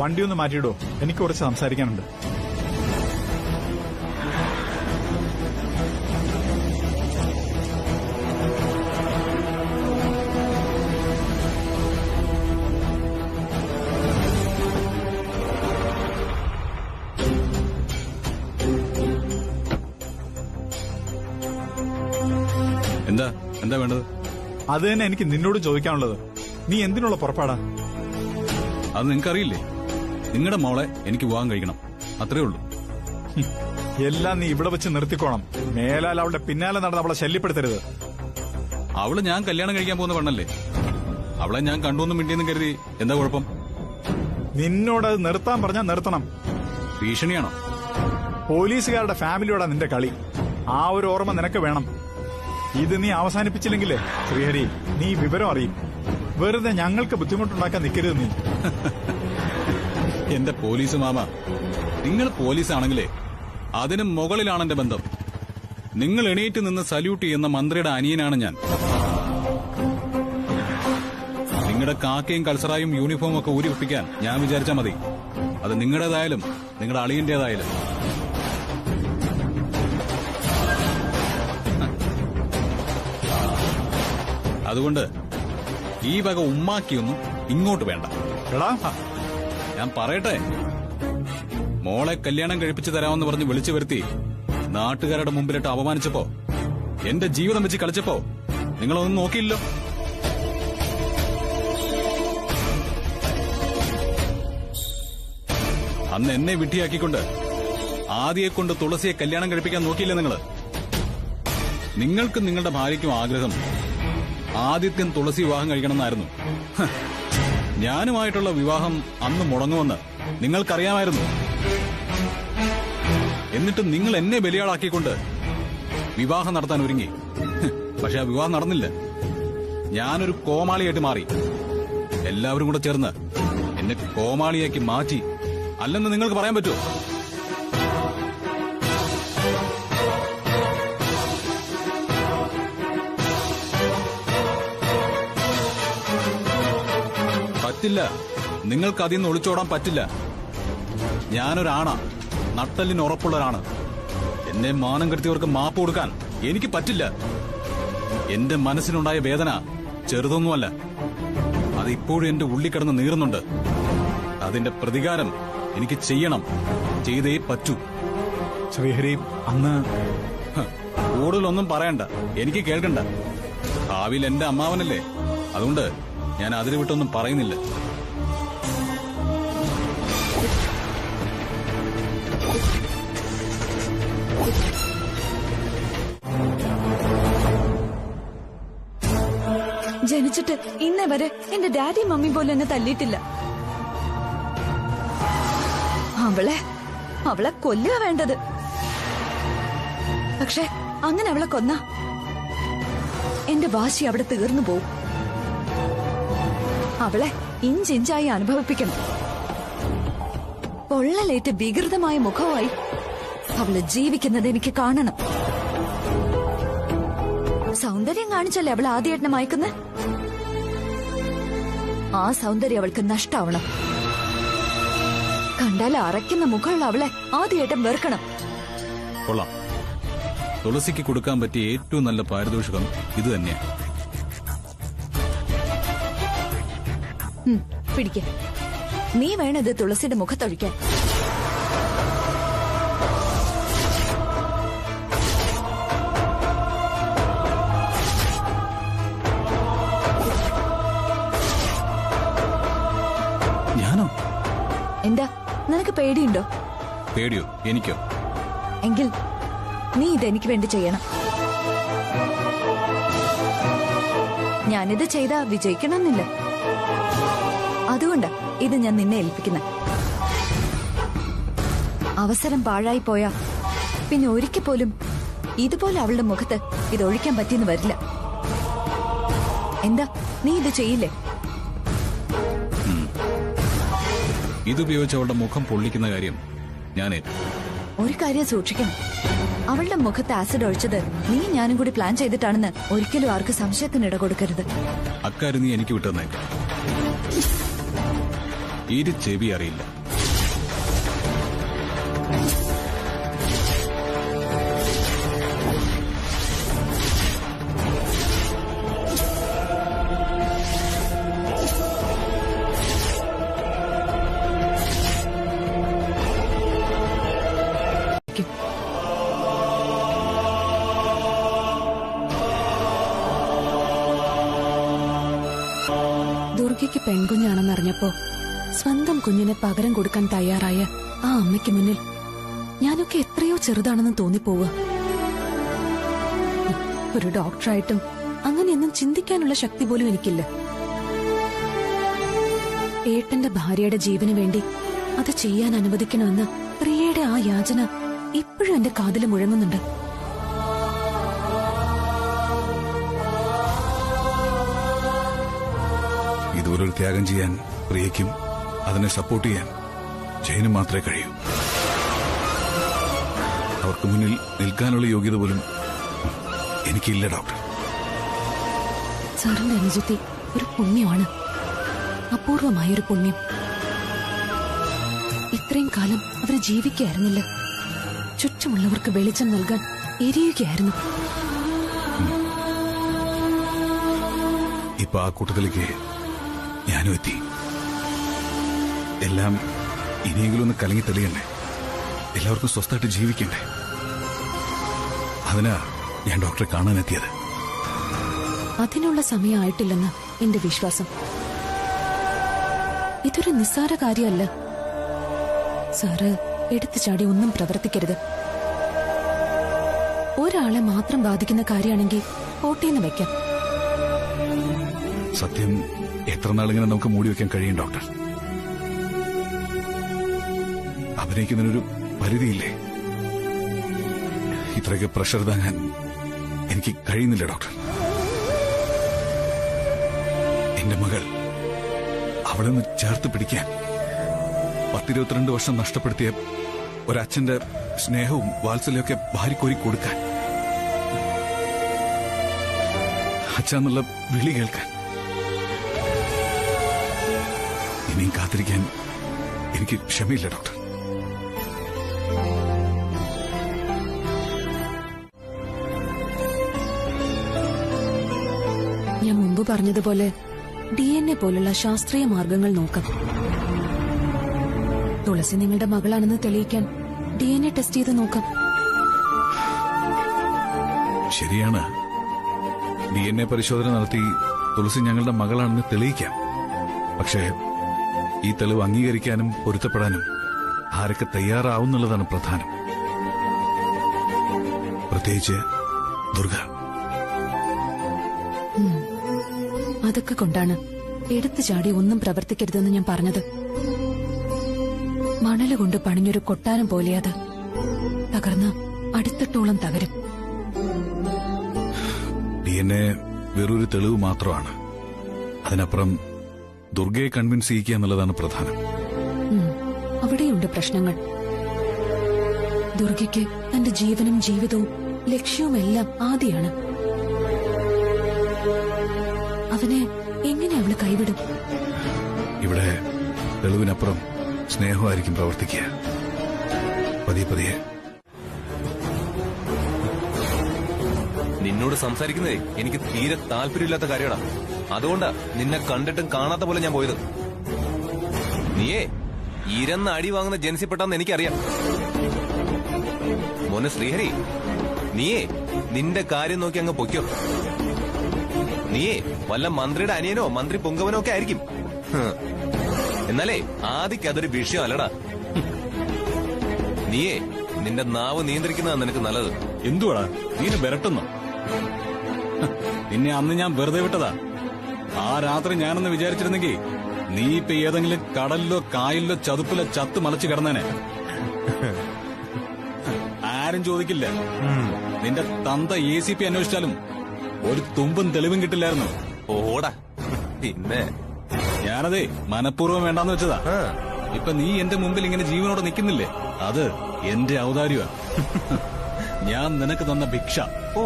വണ്ടി ഒന്ന് മാറ്റിയിടോ, എനിക്ക് കുറച്ച് സംസാരിക്കാനുണ്ട്. എന്താ വേണ്ടത്? അത് തന്നെ എനിക്ക് നിന്നോട് ചോദിക്കാനുള്ളത്. നീ എന്തിനുള്ള പുറപ്പാടാ? അത് നിങ്ങൾക്കറിയില്ലേ? നിങ്ങളുടെ മോളെ എനിക്ക് വിവാഹം കഴിക്കണം, അത്രേ ഉള്ളൂ. എല്ലാം നീ ഇവിടെ വെച്ച് നിർത്തിക്കോണം. മേലാൽ അവളുടെ പിന്നാലെ നടന്ന് അവളെ ശല്യപ്പെടുത്തരുത്. അവള് ഞാൻ കല്യാണം കഴിക്കാൻ പോകുന്ന പെണ്ണല്ലേ. അവളെ ഞാൻ കണ്ടുവന്നും മിണ്ടിയെന്നും കരുതി എന്താ കുഴപ്പം? നിന്നോടത് നിർത്താൻ പറഞ്ഞാൽ നിർത്തണം. ഭീഷണിയാണോ? പോലീസുകാരുടെ ഫാമിലിയോടാ നിന്റെ കളി. ആ ഒരു ഓർമ്മ നിനക്ക് വേണം. ഇത് നീ അവസാനിപ്പിച്ചില്ലെങ്കിലേ ശ്രീഹരി, നീ വിവരം അറിയും. വെറുതെ ഞങ്ങൾക്ക് ബുദ്ധിമുട്ടുണ്ടാക്കാൻ നിൽക്കരുത് നീ. എന്റെ പോലീസ് മാമ, നിങ്ങൾ പോലീസാണെങ്കിലേ അതിന് മുകളിലാണ് എന്റെ ബന്ധം. നിങ്ങൾ എണീറ്റ് നിന്ന് സല്യൂട്ട് ചെയ്യുന്ന മന്ത്രിയുടെ അനിയനാണ് ഞാൻ. നിങ്ങളുടെ കാക്കയും കൾസറായും യൂണിഫോമും ഒക്കെ ഊരി ഒപ്പിക്കാൻ ഞാൻ വിചാരിച്ചാൽ മതി. അത് നിങ്ങളുടേതായാലും നിങ്ങളുടെ അളിയന്റേതായാലും. അതുകൊണ്ട് ഈ വക ഉമ്മാക്കിയൊന്നും ഇങ്ങോട്ട് വേണ്ട. ഞാൻ പറയട്ടെ, മോളെ കല്യാണം കഴിപ്പിച്ചു തരാമെന്ന് പറഞ്ഞ് വിളിച്ചു വരുത്തി നാട്ടുകാരുടെ മുമ്പിലിട്ട് അപമാനിച്ചപ്പോ, എന്റെ ജീവിതം വെച്ച് കളിച്ചപ്പോ നിങ്ങളൊന്നും നോക്കിയില്ലോ. അന്ന് എന്നെ വിഡ്ഢിയാക്കിക്കൊണ്ട് ആദിയെ കൊണ്ട് തുളസിയെ കല്യാണം കഴിപ്പിക്കാൻ നോക്കിയില്ലേ നിങ്ങള്? നിങ്ങൾക്കും നിങ്ങളുടെ ഭാര്യയ്ക്കും ആഗ്രഹം ആദിത്യൻ തുളസി വിവാഹം കഴിക്കണമെന്നായിരുന്നു. ഞാനുമായിട്ടുള്ള വിവാഹം അന്ന് മുടങ്ങുമെന്ന് നിങ്ങൾക്കറിയാമായിരുന്നു. എന്നിട്ട് നിങ്ങൾ എന്നെ ബലിയാളാക്കിക്കൊണ്ട് വിവാഹം നടത്താൻ ഒരുങ്ങി. പക്ഷെ ആ വിവാഹം നടന്നില്ല. ഞാനൊരു കോമാളിയായിട്ട് മാറി. എല്ലാവരും കൂടെ ചേർന്ന് എന്നെ കോമാളിയാക്കി മാറ്റി. അല്ലെന്ന് നിങ്ങൾക്ക് പറയാൻ പറ്റുമോ? പറ്റില്ല. നിങ്ങൾക്ക് അതിൽ നിന്ന് ഒളിച്ചോടാൻ പറ്റില്ല. ഞാനൊരാണാ, നട്ടലിന് ഉറപ്പുള്ളൊരാണ്. എന്നെ മാനം കെടുത്തിയവർക്ക് മാപ്പ് കൊടുക്കാൻ എനിക്ക് പറ്റില്ല. എന്റെ മനസ്സിനുണ്ടായ വേദന ചെറുതൊന്നുമല്ല. അതിപ്പോഴും എന്റെ ഉള്ളിൽ കിടന്ന് നീറുന്നുണ്ട്. അതിന്റെ പ്രതികാരം എനിക്ക് ചെയ്യണം, ചെയ്തേ പറ്റൂ. ശ്രീഹരി, അന്ന് കൂടുതലൊന്നും പറയണ്ട, എനിക്ക് കേൾക്കണ്ട. ഭാവിയിൽ എന്റെ അമ്മാവനല്ലേ, അതുകൊണ്ട് ഞാൻ അതിന് വിട്ടൊന്നും പറയുന്നില്ല. ജനിച്ചിട്ട് ഇന്നേ വരെ എന്റെ ഡാഡിയും മമ്മിയും പോലും എന്നെ തല്ലിയിട്ടില്ല. അവളെ കൊല്ലുക വേണ്ടത്. പക്ഷെ അങ്ങനെ അവളെ കൊന്ന എന്റെ വാശി അവിടെ തീർന്നു പോവും. അവളെ ഇഞ്ചിഞ്ചായി അനുഭവിപ്പിക്കണം. പൊള്ളലേറ്റ് വികൃതമായ മുഖമായി അവള് ജീവിക്കുന്നത് എനിക്ക് കാണണം. സൗന്ദര്യം കാണിച്ചല്ലേ അവൾ ആദ്യേട്ടനെ മയക്കുന്നത്? ആ സൗന്ദര്യം അവൾക്ക് നഷ്ടാവണം. കണ്ടാൽ അറയ്ക്കുന്ന മുഖമുള്ള അവളെ ആദ്യേട്ടൻ വെറുക്കണം. കൊള്ളാം. തുളസിക്ക് കൊടുക്കാൻ പറ്റിയ ഏറ്റവും നല്ല പാരിതോഷികം ഇത് തന്നെയാണ്. പിടിക്ക. നീ വേണത് തുളസിയുടെ മുഖത്തൊഴിക്കാൻ. ഞാനോ? എന്താ, നിനക്ക് പേടിയുണ്ടോ? പേടിയോ? എനിക്കോ? എങ്കിൽ നീ ഇതെനിക്ക് വേണ്ടി ചെയ്യണം. ഞാനിത് ചെയ്താ വിജയിക്കണമെന്നില്ല. അതുകൊണ്ട് ഇത് ഞാൻ നിന്നെ ഏൽപ്പിക്കുന്ന. അവസരം പാഴായി പോയാ പിന്നെ ഒരിക്കൽ പോലും ഇതുപോലെ അവളുടെ മുഖത്ത് ഇതൊഴിക്കാൻ പറ്റിയെന്ന് വരില്ല. എന്താ, നീ ഇത് ചെയ്യില്ലേ? ഇതുപയോഗിച്ച് അവളുടെ മുഖം പൊള്ളിക്കുന്ന കാര്യം ഞാൻ ഒരു കാര്യം സൂക്ഷിക്കണം. അവളുടെ മുഖത്ത് ആസിഡ് ഒഴിച്ചത് നീ ഞാനും കൂടി പ്ലാൻ ചെയ്തിട്ടാണെന്ന് ഒരിക്കലും ആർക്ക് സംശയത്തിന് ഇട കൊടുക്കരുത്. അക്കാര്യം നീ എനിക്ക് വിട്ടുതന്നേക്കാം. ഇരു ചെവി അറിയില്ല. ദുർഗയ്ക്ക് പെൺകുഞ്ഞാണെന്നറിഞ്ഞപ്പോ സ്വന്തം കുഞ്ഞിനെ പകരം കൊടുക്കാൻ തയ്യാറായ ആ അമ്മയ്ക്ക് മുന്നിൽ ഞാനൊക്കെ എത്രയോ ചെറുതാണെന്ന് തോന്നിപ്പോവുക. ഒരു ഡോക്ടറായിട്ടും അങ്ങനെയൊന്നും ചിന്തിക്കാനുള്ള ശക്തി പോലും എനിക്കില്ല. ഏട്ടന്റെ ഭാര്യയുടെ ജീവന് വേണ്ടി അത് ചെയ്യാൻ അനുവദിക്കണമെന്ന് പ്രിയയുടെ ആ യാചന ഇപ്പോഴും എന്റെ കാതിൽ മുഴങ്ങുന്നുണ്ട്. ഇതുപോലൊരു ത്യാഗം ചെയ്യാൻ പ്രിയയ്ക്കും അതിനെ സപ്പോർട്ട് ചെയ്യാൻ ജയനും മാത്രമേ കഴിയൂ. അവർക്ക് മുന്നിൽ നിൽക്കാനുള്ള യോഗ്യത പോലും എനിക്കില്ല ഡോക്ടർ. സാറിന്റെ അനുജത്തി ഒരു പുണ്യമാണ്, അപൂർവമായൊരു പുണ്യം. ഇത്രയും കാലം അവർ ജീവിക്കുകയായിരുന്നില്ല, ചുറ്റുമുള്ളവർക്ക് വെളിച്ചം നൽകാൻ എരിയുകയായിരുന്നു. ഇപ്പൊ ആ കൂട്ടത്തിലേക്ക് ഞാനും എത്തി. എല്ലാം ഇനിയെങ്കിലും ഒന്ന് കലങ്ങി തെളിയണ്ടേ, എല്ലാവർക്കും സ്വസ്ഥമായിട്ട് ജീവിക്കണ്ടേ. അതിനാ ഞാൻ ഡോക്ടറെ കാണാനെത്തിയത്. അതിനുള്ള സമയമായിട്ടില്ലെന്ന് എന്റെ വിശ്വാസം. ഇതൊരു നിസ്സാര കാര്യമല്ല. സാറ് എടുത്തു ചാടി ഒന്നും പ്രവർത്തിക്കരുത്. ഒരാളെ മാത്രം ബാധിക്കുന്ന കാര്യമാണെങ്കിൽ ഓട്ടേന്ന് വെക്കാം. സത്യം എത്ര നാളിങ്ങനെ നമുക്ക് മൂടി വെക്കാൻ കഴിയും ഡോക്ടർ? അഭിനയിക്കുന്നതിനൊരു പരിധിയില്ലേ? ഇത്രയൊക്കെ പ്രഷർ താങ്ങാൻ എനിക്ക് കഴിയുന്നില്ല ഡോക്ടർ. എന്റെ മകൾ, അവിടെ നിന്ന് ചേർത്ത് പിടിക്കാൻ 10-22 വർഷം നഷ്ടപ്പെടുത്തിയ ഒരച്ഛന്റെ സ്നേഹവും വാത്സല്യമൊക്കെ ഭാര്യക്കൊരി കൊടുക്കാൻ, അച്ഛന്നുള്ള വിളി കേൾക്കാൻ, ഇനിയും കാത്തിരിക്കാൻ എനിക്ക് ക്ഷമയില്ല ഡോക്ടർ. ഞാൻ മുമ്പ് പറഞ്ഞതുപോലെ DNA പോലുള്ള ശാസ്ത്രീയ മാർഗങ്ങൾ നോക്കാം. തുളസി നിങ്ങളുടെ മകളാണെന്ന് തെളിയിക്കാൻ DNA ടെസ്റ്റ് ചെയ്ത് നോക്കാം. ശരിയാണ്, DNA പരിശോധന നടത്തി തുളസി ഞങ്ങളുടെ മകളാണെന്ന് തെളിയിക്കാം. പക്ഷേ ഈ തെളിവ് അംഗീകരിക്കാനും പൊരുത്തപ്പെടാനും ആരൊക്കെ തയ്യാറാവുന്നുള്ളതാണ് പ്രധാനം. പ്രത്യേകിച്ച് ദുർഗ. അതൊക്കെ കൊണ്ടാണ് എടുത്തു ചാടി ഒന്നും പ്രവർത്തിക്കരുതെന്ന് ഞാൻ പറഞ്ഞത്. മണല് കൊണ്ട് പണിഞ്ഞൊരു കൊട്ടാരം പോലെയത് തകർന്ന് അടുത്തിട്ടോളം തകരും. DNA വെറൊരു തെളിവ് മാത്രമാണ്. അതിനപ്പുറം ദുർഗയെ കൺവിൻസ് ചെയ്യിക്കുക എന്നുള്ളതാണ് പ്രധാനം. അവിടെയുണ്ട് പ്രശ്നങ്ങൾ. ദുർഗയ്ക്ക് തന്റെ ജീവനും ജീവിതവും ലക്ഷ്യവുമെല്ലാം ആദിയാണ്. അവനെ എങ്ങനെ അവള് കൈവിടും? ഇവിടെ തെളിവിനപ്പുറം സ്നേഹമായിരിക്കും പ്രവർത്തിക്കുക. പതിയെ പതിയെ. നിന്നോട് സംസാരിക്കുന്നതേ എനിക്ക് തീരെ താല്പര്യമില്ലാത്ത കാര്യമാണ്. അതുകൊണ്ടാ നിന്നെ കണ്ടിട്ടും കാണാത്ത പോലെ ഞാൻ പോയത്. നീയേ ഇരന്ന അടി വാങ്ങുന്ന ജൻസിപ്പെട്ടാന്ന് എനിക്കറിയാം. മോനെ ശ്രീഹരി, നീയേ നിന്റെ കാര്യം നോക്കി അങ്ങ് പൊയ്ക്കോ. നീയേ വല്ല മന്ത്രിയുടെ അനിയനോ മന്ത്രി പൊങ്കവനോ ഒക്കെ ആയിരിക്കും. എന്നാലേ ആദിക്ക് അതൊരു വിഷയം അല്ലടാ. നീയേ നിന്റെ നാവ് നിയന്ത്രിക്കുന്നതാണ് നിനക്ക് നല്ലത്. എന്തുവാടാ നീ വിരട്ടുന്നു? നിന്നെ അന്ന് ഞാൻ വെറുതെ വിട്ടതാ. ആ രാത്രി ഞാനെന്ന് വിചാരിച്ചിരുന്നെങ്കിൽ നീ ഇപ്പൊ ഏതെങ്കിലും കടലിലോ കായലിലോ ചതുപ്പിലോ ചത്ത് മലച്ചു കിടന്നേനെ. ആരും ചോദിക്കില്ല. നിന്റെ തന്ത ACP അന്വേഷിച്ചാലും ഒരു തുമ്പും തെളിവും കിട്ടില്ലായിരുന്നു. ഓടാ. പിന്നെ ഞാനതേ മനഃപൂർവ്വം വേണ്ടാന്ന് വെച്ചതാ. ഇപ്പൊ നീ എന്റെ മുമ്പിൽ ഇങ്ങനെ ജീവനോടെ നിൽക്കുന്നില്ലേ, അത് എന്റെ ഔദാര്യമാ. ഞാൻ നിനക്ക് തന്ന ഭിക്ഷ. ഓ,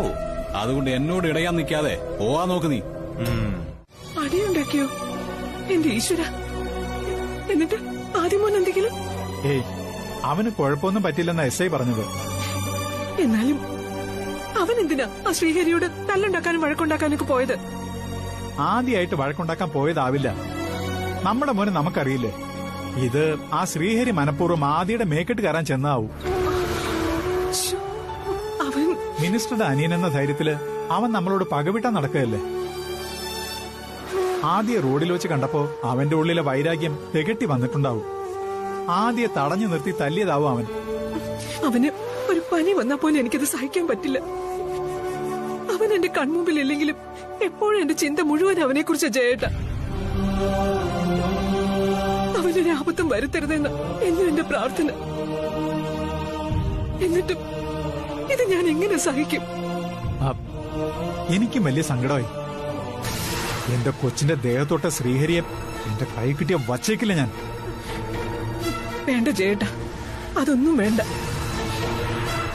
അതുകൊണ്ട് എന്നോട് ഇടയാൻ നിൽക്കാതെ പോവാൻ നോക്ക് നീ. അടിയുണ്ടാക്കിയോ എന്റെ ഈശ്വര? എന്നിട്ട് ആദ്യമോൻ എന്തെങ്കിലും? ഏയ് അവന് കുഴപ്പമൊന്നും പറ്റില്ലെന്ന എസ് ഐ പറഞ്ഞത്. എന്നാലും അവൻ എന്തിനാ ആ ശ്രീഹരിയോട് തല്ലുണ്ടാക്കാനും വഴക്കുണ്ടാക്കാനൊക്കെ പോയത്? ആദ്യമായിട്ട് വഴക്കുണ്ടാക്കാൻ പോയതാവില്ല. നമ്മുടെ മോനെ നമുക്കറിയില്ലേ. ഇത് ആ ശ്രീഹരി മനഃപൂർവ്വം ആദിയുടെ മേക്കെട്ട് കയറാൻ ചെന്നതാവും. അവൻ മിനിസ്റ്ററുടെ അനിയനെന്ന ധൈര്യത്തില് അവൻ നമ്മളോട് പകവിട്ടാൻ നടക്കുകയല്ലേ. ആദ്യ റോഡിൽ വെച്ച് കണ്ടപ്പോ അവന്റെ ഉള്ളിലെ വൈരാഗ്യം തികട്ടി വന്നിട്ടുണ്ടാവും. ആദ്യ തടഞ്ഞു നിർത്തി തല്ലിയതാവും അവൻ. അവന് ഒരു പനി വന്നാ പോലും എനിക്കത് സഹിക്കാൻ പറ്റില്ല. അവൻ എന്റെ കൺമുമ്പിലില്ലെങ്കിലും എപ്പോഴും എന്റെ ചിന്ത മുഴുവൻ അവനെ കുറിച്ച് ജയേട്ട. അവനൊരു ആപത്തും വരുത്തരുതെന്ന് എന്നും എന്റെ പ്രാർത്ഥന. എന്നിട്ടും ഇത് ഞാൻ എങ്ങനെ സഹിക്കും? എനിക്കും വലിയ സങ്കടമായി. എന്റെ കൊച്ചിന്റെ ദേഹത്തോട്ട ശ്രീഹരിയെ എന്റെ കൈ കിട്ടിയ വച്ചേക്കില്ല ഞാൻ. വേണ്ട ജയേട്ട, അതൊന്നും വേണ്ട.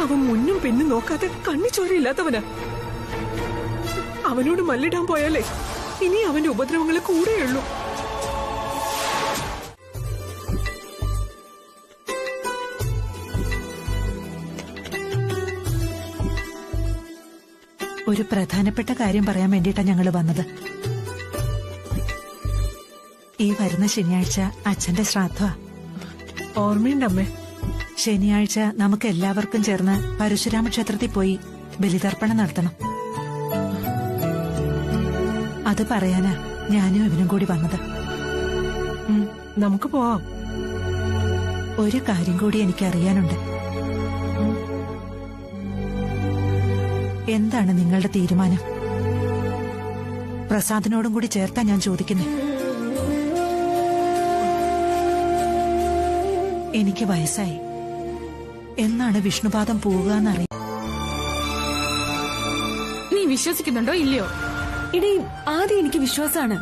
അവൻ മുന്നും പിന്നും നോക്കാതെ കണ്ണിച്ചോരയില്ലാത്തവനാ. അവനോട് മല്ലിടാൻ പോയാലേ ഇനി അവന്റെ ഉപദ്രവങ്ങൾ കൂടെയുള്ളൂ. ഒരു പ്രധാനപ്പെട്ട കാര്യം പറയാൻ വേണ്ടിയിട്ടാ ഞങ്ങള് വന്നത്. ഈ വരുന്ന ശനിയാഴ്ച അച്ഛന്റെ ശ്രാദ്ധമാ. ഓർമ്മയുണ്ടമ്മേ? ശനിയാഴ്ച നമുക്ക് എല്ലാവർക്കും ചേർന്ന് പരശുരാമ ക്ഷേത്രത്തിൽ പോയി ബലിതർപ്പണം നടത്തണം. അത് പറയാനാ ഞാനും ഇവനും കൂടി വന്നത്. നമുക്ക് പോവാം. ഒരു കാര്യം കൂടി എനിക്കറിയാനുണ്ട്. എന്താണ് നിങ്ങളുടെ തീരുമാനം? പ്രസാദിനോടും കൂടി ചേർത്താ ഞാൻ ചോദിക്കുന്നത്. എനിക്ക് വയസ്സായി. എന്നാണ് വിഷ്ണുപാദം പോവുക എന്നറിയാം. നീ വിശ്വസിക്കുന്നുണ്ടോ ഇല്ലയോ? ഇടീ, ആദ്യം എനിക്ക് വിശ്വാസാണ്.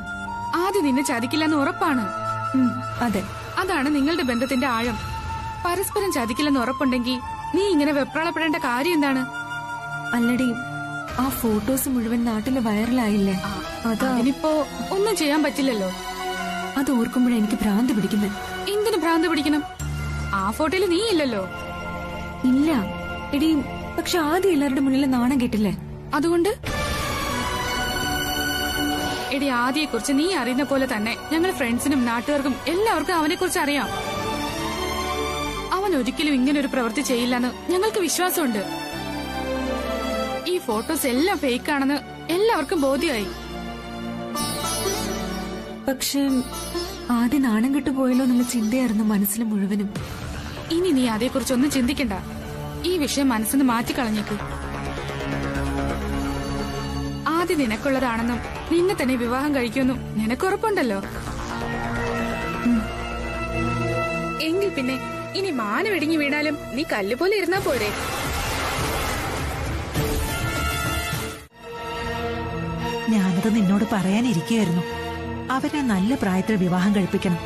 ആദ്യം നിന്നെ ചതിക്കില്ലെന്ന് ഉറപ്പാണ്. അതെ, അതാണ് നിങ്ങളുടെ ബന്ധത്തിന്റെ ആഴം. പരസ്പരം ചതിക്കില്ലെന്ന് ഉറപ്പുണ്ടെങ്കിൽ നീ ഇങ്ങനെ വെപ്രാളപ്പെടേണ്ട കാര്യം എന്താണ്? അല്ലടി, ആ ഫോട്ടോസ് മുഴുവൻ നാട്ടില് വൈറലായില്ലേ? അതിനിപ്പോ ഒന്നും ചെയ്യാൻ പറ്റില്ലല്ലോ. അത് ഓർക്കുമ്പോഴേ എനിക്ക് ഭ്രാന്ത് പിടിക്കുന്നത്. എന്തിനു ഭ്രാന്ത് പിടിക്കണം? ആ ഫോട്ടോയില് നീ ഇല്ലല്ലോ. ഇല്ല എടി, പക്ഷെ ആദ്യം എല്ലാവരുടെ മുന്നിൽ നാണം കേട്ടില്ലേ? അതുകൊണ്ട് എടി, ആദിയെ കുറിച്ച് നീ അറിയുന്ന പോലെ തന്നെ ഞങ്ങൾ ഫ്രണ്ട്സിനും നാട്ടുകാർക്കും എല്ലാവർക്കും അവനെ കുറിച്ച് അറിയാം. അവൻ ഒരിക്കലും ഇങ്ങനെ ഒരു പ്രവൃത്തി ചെയ്യില്ലെന്ന് ഞങ്ങൾക്ക് വിശ്വാസമുണ്ട്. ഈ ഫോട്ടോസ് എല്ലാം ഫേക്കാണെന്ന് എല്ലാവർക്കും ബോധ്യമായി. പക്ഷെ ആദ്യം നാണം കെട്ടുപോയല്ലോ എന്നുള്ള ചിന്തയായിരുന്നു മനസ്സിൽ മുഴുവനും. ഇനി നീ അതേക്കുറിച്ചൊന്നും ചിന്തിക്കണ്ട. ഈ വിഷയം മനസ്സിന് മാറ്റിക്കളഞ്ഞേക്ക്. ആദ്യം നിനക്കുള്ളതാണെന്നും നിന്നെ തന്നെ വിവാഹം കഴിക്കുമെന്നും നിനക്കുറപ്പുണ്ടല്ലോ. എങ്കിൽ പിന്നെ ഇനി മാനം ഇടിഞ്ഞു വീണാലും നീ കല്ലുപോലെ ഇരുന്നാ പോരെ. ഞാനത് നിന്നോട് പറയാനിരിക്കുകയായിരുന്നു. അവരെ നല്ല പ്രായത്തിൽ വിവാഹം കഴിപ്പിക്കണം.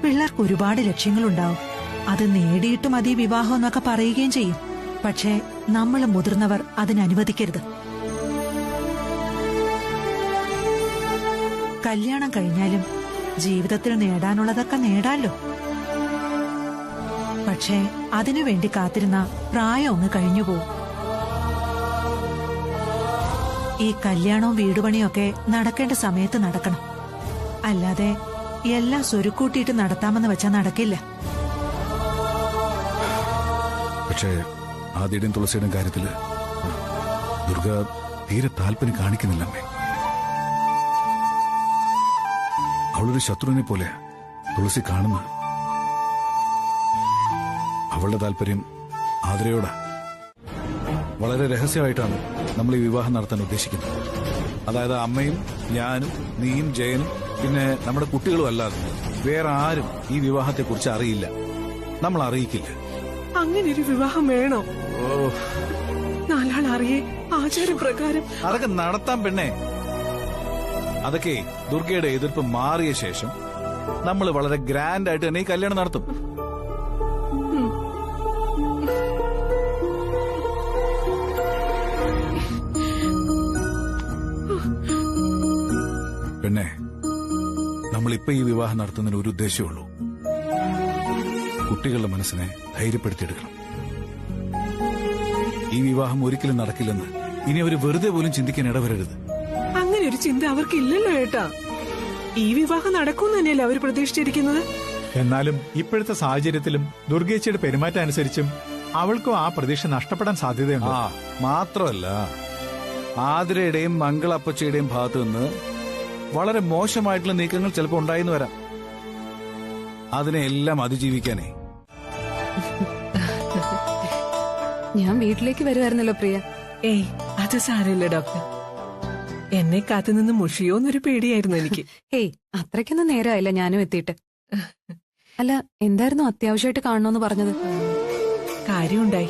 പിള്ളേർക്ക് ഒരുപാട് ലക്ഷ്യങ്ങളുണ്ടാവും. അത് നേടിയിട്ട് മതി വിവാഹം എന്നൊക്കെ പറയുകയും ചെയ്യും. പക്ഷേ നമ്മൾ മുതിർന്നവർ അതിനനുവദിക്കരുത്. കല്യാണം കഴിഞ്ഞാലും ജീവിതത്തിൽ നേടാനുള്ളതൊക്കെ നേടാലോ. പക്ഷേ അതിനുവേണ്ടി കാത്തിരുന്ന പ്രായം അങ്ങ് കഴിഞ്ഞുപോകും. ഈ കല്യാണവും വീടുപണിയൊക്കെ നടക്കേണ്ട സമയത്ത് നടക്കണം. അല്ലാതെ എല്ലാം സ്വരുക്കൂട്ടിയിട്ട് നടത്താമെന്ന് വെച്ചാൽ നടക്കില്ല. പക്ഷേ ആദ്യയുടെയും തുളസിയുടെയും കാര്യത്തില് ദുർഗ തീരെ താല്പര്യം കാണിക്കുന്നില്ലമ്മേ. അവളൊരു ശത്രുവിനെ പോലെ തുളസി കാണുന്ന. അവളുടെ താല്പര്യം ആതിരയോടാ. വളരെ രഹസ്യമായിട്ടാണ് നമ്മൾ ഈ വിവാഹം നടത്താൻ ഉദ്ദേശിക്കുന്നത്. അതായത് അമ്മയും ഞാനും നീയും ജയനും പിന്നെ നമ്മുടെ കുട്ടികളും അല്ലാതെ വേറെ ആരും ഈ വിവാഹത്തെക്കുറിച്ച് അറിയില്ല. നമ്മൾ അറിയിക്കില്ല. അങ്ങനെ ഒരു വിവാഹം വേണോ? നാലാൾ അറിയേ ആചാരപ്രകാരം അതൊക്കെ നടത്താം പെണ്ണേ. അതൊക്കെ ദുർഗയുടെ എതിർപ്പ് മാറിയ ശേഷം നമ്മൾ വളരെ ഗ്രാൻഡ് ആയിട്ട് തന്നെ ഈ കല്യാണം നടത്തും. പെണ്ണേ, നമ്മളിപ്പോ ഈ വിവാഹം നടത്തുന്നതിന് ഒരു ഉദ്ദേശമുള്ളൂ. കുട്ടികളുടെ മനസ്സിനെ ധൈര്യപ്പെടുത്തിയെടുക്കണം. ഈ വിവാഹം ഒരിക്കലും നടക്കില്ലെന്ന് ഇനി അവർ വെറുതെ പോലും ചിന്തിക്കാൻ ഇടവരരുത്. അങ്ങനെ ഒരു ചിന്ത അവർക്കില്ലല്ലോ ഏട്ടാ. ഈ വിവാഹം നടക്കുമെന്ന് തന്നെയല്ലേ അവർ പ്രതീക്ഷിച്ചിരിക്കുന്നത്. എന്നാലും ഇപ്പോഴത്തെ സാഹചര്യത്തിലും ദുർഗേച്ചിയുടെ പെരുമാറ്റം അനുസരിച്ചും അവൾക്കും ആ പ്രതീക്ഷ നഷ്ടപ്പെടാൻ സാധ്യതയുണ്ട്. മാത്രമല്ല ആതിരയുടെയും മംഗളപ്പച്ചയുടെയും ഭാഗത്തു നിന്ന് വളരെ മോശമായിട്ടുള്ള നീക്കങ്ങൾ ചിലപ്പോൾ ഉണ്ടായിന്ന് വരാം. അതിനെല്ലാം അതിജീവിക്കാനേ. ഞാൻ വീട്ടിലേക്ക് വരുമായിരുന്നല്ലോ പ്രിയ. ഏയ് അത് സാരമില്ല ഡോക്ടർ. എന്നെ കാത്തുനിന്ന് മുഷിയോന്നൊരു പേടിയായിരുന്നു എനിക്ക്. ഏയ് അത്രയ്ക്കൊന്നും നേരമായില്ല ഞാനും എത്തിയിട്ട്. അല്ല, എന്തായിരുന്നു അത്യാവശ്യമായിട്ട് കാണണമെന്ന് പറഞ്ഞത്? കാര്യമുണ്ടായി.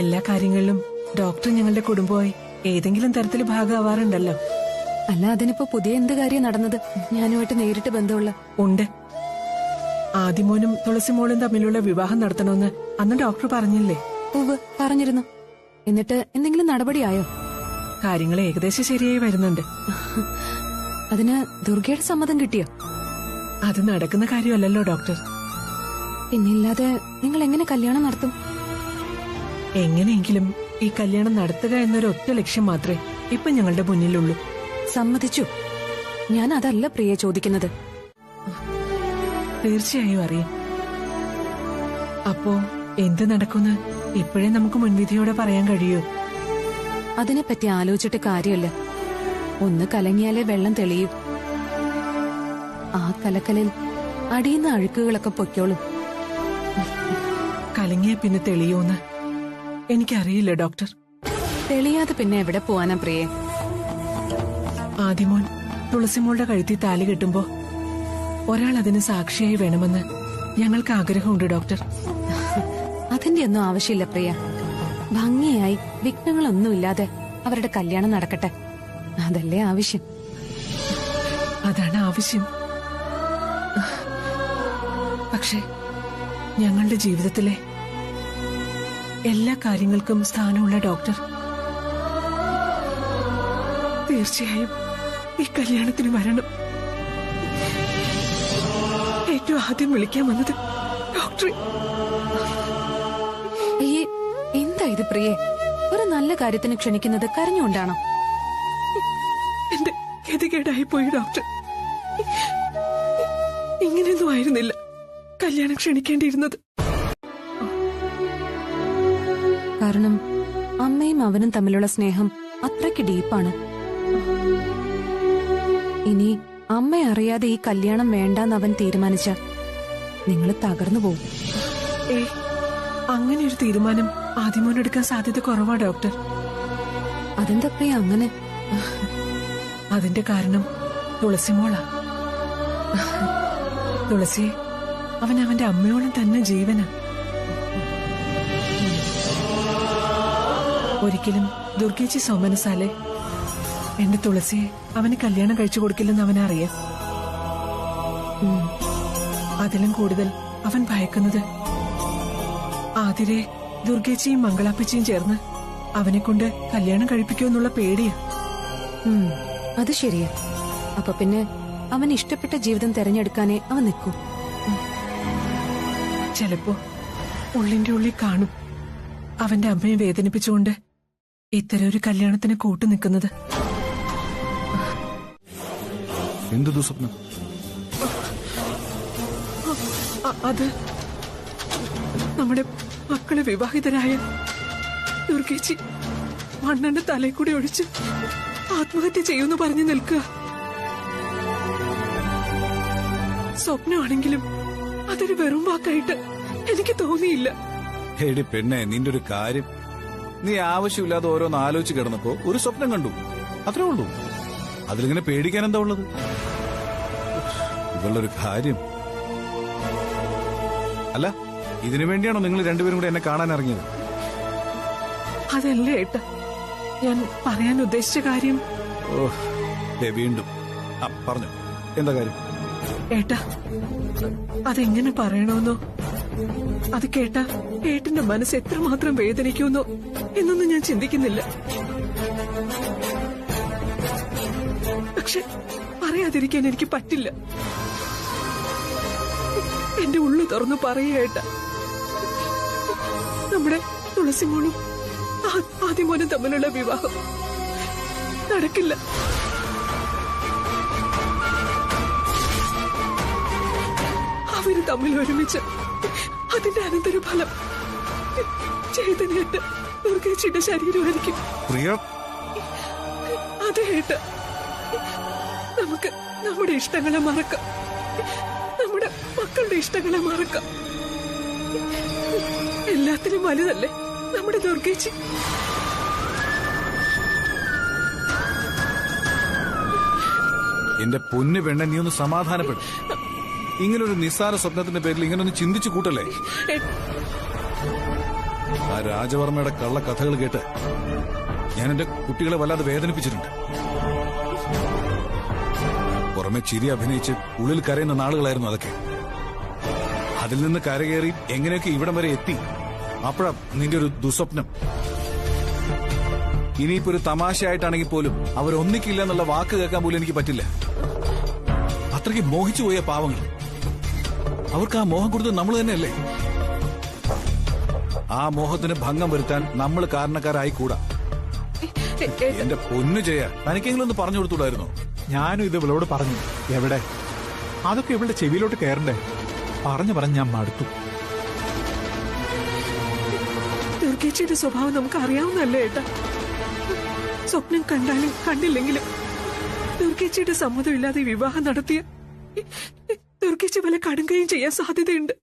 എല്ലാ കാര്യങ്ങളിലും ഡോക്ടർ ഞങ്ങളുടെ കുടുംബമായി ഏതെങ്കിലും തരത്തിൽ ഭാഗമാവാറുണ്ടല്ലോ. അല്ല, അതിനിപ്പോ പുതിയ എന്ത് കാര്യം നടന്നത്? ഞാനുമായിട്ട് നേരിട്ട് ബന്ധമുള്ള ഉണ്ട്. ആദിമോനും തുളസിമോളും തമ്മിലുള്ള വിവാഹം നടത്തണമെന്ന് അന്ന് ഡോക്ടർ പറഞ്ഞില്ലേ? ഉവ്വ്, പറഞ്ഞിരുന്നു. എന്നിട്ട് എന്തെങ്കിലും നടപടിയായോ? കാര്യങ്ങൾ ഏകദേശം ശരിയായി വരുന്നുണ്ട്. അതിന് ദുർഗയുടെ സമ്മതം കിട്ടിയോ? അത് നടക്കുന്ന കാര്യമല്ലല്ലോ ഡോക്ടർ. പിന്നില്ലാതെ നിങ്ങൾ എങ്ങനെ കല്യാണം നടത്തും? എങ്ങനെയെങ്കിലും ഈ കല്യാണം നടത്തുക എന്നൊരു ഒറ്റ ലക്ഷ്യം മാത്രമേ ഇപ്പൊ ഞങ്ങളുടെ മുന്നിലുള്ളൂ. സമ്മതിച്ചു. ഞാൻ അതല്ല പ്രിയ ചോദിക്കുന്നത്. തീർച്ചയായും അറിയാം. അപ്പോ എന്ത് നടക്കുമെന്ന് ഇപ്പോഴേ നമുക്ക് മുൻവിധിയോടെ പറയാൻ കഴിയൂ? അതിനെപ്പറ്റി ആലോചിച്ചിട്ട് കാര്യമല്ല. ഒന്ന് കലങ്ങിയാലേ വെള്ളം തെളിയൂ. ആ കലക്കലിൽ അടിയുന്ന അഴുക്കുകളൊക്കെ പൊയ്ക്കോളും. കലങ്ങിയ പിന്നെ തെളിയോന്ന് എനിക്കറിയില്ല ഡോക്ടർ. തെളിയാതെ പിന്നെ എവിടെ പോവാനാ പ്രിയെ? ആദിമോൻ തുളസിമോളുടെ കഴുത്തിൽ താലി കെട്ടുമ്പോ ഒരാൾ അതിന് സാക്ഷിയായി വേണമെന്ന് ഞങ്ങൾക്ക് ആഗ്രഹമുണ്ട് ഡോക്ടർ. അതിന്റെ ഒന്നും ആവശ്യമില്ല പ്രിയ. ഭംഗിയായി വിഘ്നങ്ങളൊന്നുമില്ലാതെ അവരുടെ കല്യാണം നടക്കട്ടെ. അതല്ലേ ആവശ്യം. അതാണ് ആവശ്യം. പക്ഷെ ഞങ്ങളുടെ ജീവിതത്തിലെ എല്ലാ കാര്യങ്ങൾക്കും സ്ഥാനമുള്ള ഡോക്ടർ, തീർച്ചയായും ഈ കല്യാണത്തിന് വരണം. ഏറ്റവും ആദ്യം വിളിക്കാൻ വന്നത് ഡോക്ടറെ. എന്താ ഇത് പ്രിയെ? ഒരു നല്ല കാര്യത്തിന് ക്ഷണിക്കുന്നത് കരഞ്ഞുകൊണ്ടാണോ? എന്റെ ഗതികേടായി പോയി ഡോക്ടർ. ഇങ്ങനെയൊന്നും ആയിരുന്നില്ല കല്യാണം ക്ഷണിക്കേണ്ടിയിരുന്നത്. കാരണം അമ്മയും അവനും തമ്മിലുള്ള സ്നേഹം അത്രയ്ക്ക് ഡീപ്പാണ്. ഇനി അമ്മ അറിയാതെ ഈ കല്യാണം വേണ്ടെന്ന് അവൻ തീരുമാനിച്ച നിങ്ങൾ തകർന്നു പോകും. അങ്ങനെ ഒരു തീരുമാനം ആദ്യമോനെടുക്കാൻ സാധ്യത കുറവാ ഡോക്ടർ. അതെന്താ പ്രിയ അങ്ങനെ? അതിന്റെ കാരണം തുളസിമോളാ. തുളസി അവൻ അവന്റെ അമ്മയോളം തന്നെ ജീവനാ. ഒരിക്കലും ദുർഗേച്ചി സോമനസാലെ എന്റെ തുളസിയെ അവന് കല്യാണം കഴിച്ചു കൊടുക്കില്ലെന്ന് അവനറിയാം. അതിലും കൂടുതൽ അവൻ ഭയക്കുന്നത് ആതിരെ ദുർഗേച്ചിയും മംഗളാപ്പച്ചിയും ചേർന്ന് അവനെ കൊണ്ട് കല്യാണം കഴിപ്പിക്കുമെന്നുള്ള പേടിയാ. അത് ശരിയാ. അപ്പൊ പിന്നെ അവൻ ഇഷ്ടപ്പെട്ട ജീവിതം തെരഞ്ഞെടുക്കാനേ അവൻ നിൽക്കൂ. ചിലപ്പോ ഉള്ളിന്റെ ഉള്ളിൽ കാണും അവന്റെ അമ്മയെ വേദനിപ്പിച്ചുകൊണ്ട് ഇത്തരം ഒരു കല്യാണത്തിന് കൂട്ടു നിൽക്കുന്നത്. എന്ത് ദുസ്വപ്നം? അത് നമ്മുടെ മക്കളെ വിവാഹിതരായ ദുർഗേച്ചി മണ്ണെണ്ണ തലയിൽ കൂടി ഒഴിച്ച് ആത്മഹത്യ ചെയ്യുമെന്ന് പറഞ്ഞു നിൽക്കുക. സ്വപ്നമാണെങ്കിലും അതൊരു വെറും വാക്കായിട്ട് എനിക്ക് തോന്നിയില്ല. എടി പെണ്ണെ, നിന്റെ ഒരു കാര്യം. നീ ആവശ്യമില്ലാതെ ഓരോന്ന് ആലോചിച്ച് കിടന്നപ്പോ ഒരു സ്വപ്നം കണ്ടു, അത്രേ ഉള്ളൂ. അതിലിങ്ങനെ പേടിക്കാൻ എന്താ ഉള്ളത്? ഇവളുടെ കാര്യം. അല്ല, ഇതിനു വേണ്ടിയാണോ നിങ്ങൾ രണ്ടുപേരും കൂടെ എന്നെ കാണാൻ ഇറങ്ങിയത്? അതല്ല ഏട്ടാ, ഞാൻ പറയാൻ ഉദ്ദേശിച്ച കാര്യം. വീണ്ടും പറഞ്ഞു. എന്താ കാര്യം? ഏട്ടാ, അതെങ്ങനെ പറയണമെന്നോ, അത് കേട്ടാ ഏട്ടന്റെ മനസ്സ് എത്രമാത്രം വേദനിക്കുമെന്നോ എന്നൊന്നും ഞാൻ ചിന്തിക്കുന്നില്ല. പക്ഷെ പറയാതിരിക്കാൻ എനിക്ക് പറ്റില്ല. എന്റെ ഉള്ളു തുറന്നു പറയുകേട്ട. നമ്മുടെ തുളസിമോളും ആദ്യമോനും തമ്മിലുള്ള വിവാഹം നടക്കില്ല. അവര് തമ്മിൽ ഒരുമിച്ച് അതിന്റെ അനന്തരഫലം ചൈതന്യേട്ട ദുർഗേച്ചിയുടെ ശരീരമായിരിക്കും. അതെ ഏട്ട, നമുക്ക് നമ്മുടെ ഇഷ്ടങ്ങളെ മറക്കാം, നമ്മുടെ മക്കളുടെ ഇഷ്ടങ്ങളെ മറക്കാം. എല്ലാത്തിനും വലുതല്ലേ നമ്മുടെ ദുർഗേച്ചി. എന്റെ പൊന്നു പെണ്ണ, നീ ഒന്ന് സമാധാനപ്പെടും. ഇങ്ങനൊരു നിസ്സാര സ്വപ്നത്തിന്റെ പേരിൽ ഇങ്ങനൊന്ന് ചിന്തിച്ചു കൂട്ടല്ലേ. ആ രാജവർമ്മയുടെ കള്ള കഥകൾ കേട്ട് ഞാൻ എന്റെ കുട്ടികളെ വല്ലാതെ വേദനിപ്പിച്ചിട്ടുണ്ട്. പുറമെ ചിരി അഭിനയിച്ച് ഉള്ളിൽ കരയുന്ന നാളുകളായിരുന്നു അതൊക്കെ. അതിൽ നിന്ന് കരകയറി എങ്ങനെയൊക്കെ ഇവിടം വരെ എത്തി. അപ്പോഴാ നിന്റെ ഒരു ദുസ്വപ്നം. ഇനിയിപ്പോ ഒരു തമാശയായിട്ടാണെങ്കിൽ പോലും അവരൊന്നിക്കില്ല എന്നുള്ള വാക്ക് കേൾക്കാൻ പോലും എനിക്ക് പറ്റില്ല. അത്രയ്ക്ക് മോഹിച്ചു പോയ പാവങ്ങൾ. അവർക്ക് ആ മോഹം കൊടുത്തത് നമ്മൾ തന്നെയല്ലേ. ആ മോഹത്തിന് ഭംഗം വരുത്താൻ നമ്മൾ കാരണക്കാരായിക്കൂടാ. എന്റെ പൊന്നു ജയ, തനിക്കെങ്കിലും ഒന്ന് പറഞ്ഞു കൊടുത്തൂടായിരുന്നോ? ഞാനും ഇത് ഇവളോട് പറഞ്ഞു. എവിടെ? അതൊക്കെ ഇവളുടെ ചെവിയിലോട്ട് കയറണ്ടേ? പറഞ്ഞ് ഞാൻ മടുത്തു. ദുർഗേച്ചിയുടെ സ്വഭാവം നമുക്ക് അറിയാവുന്നല്ലേ ഏട്ടാ. സ്വപ്നം കണ്ടാലും കണ്ടില്ലെങ്കിലും ദുർഗേച്ചിയുടെ സമ്മതമില്ലാതെ വിവാഹം നടത്തിയ ദുർഗേച്ചി വല്ല കടുങ്കയും ചെയ്യാൻ സാധ്യതയുണ്ട്.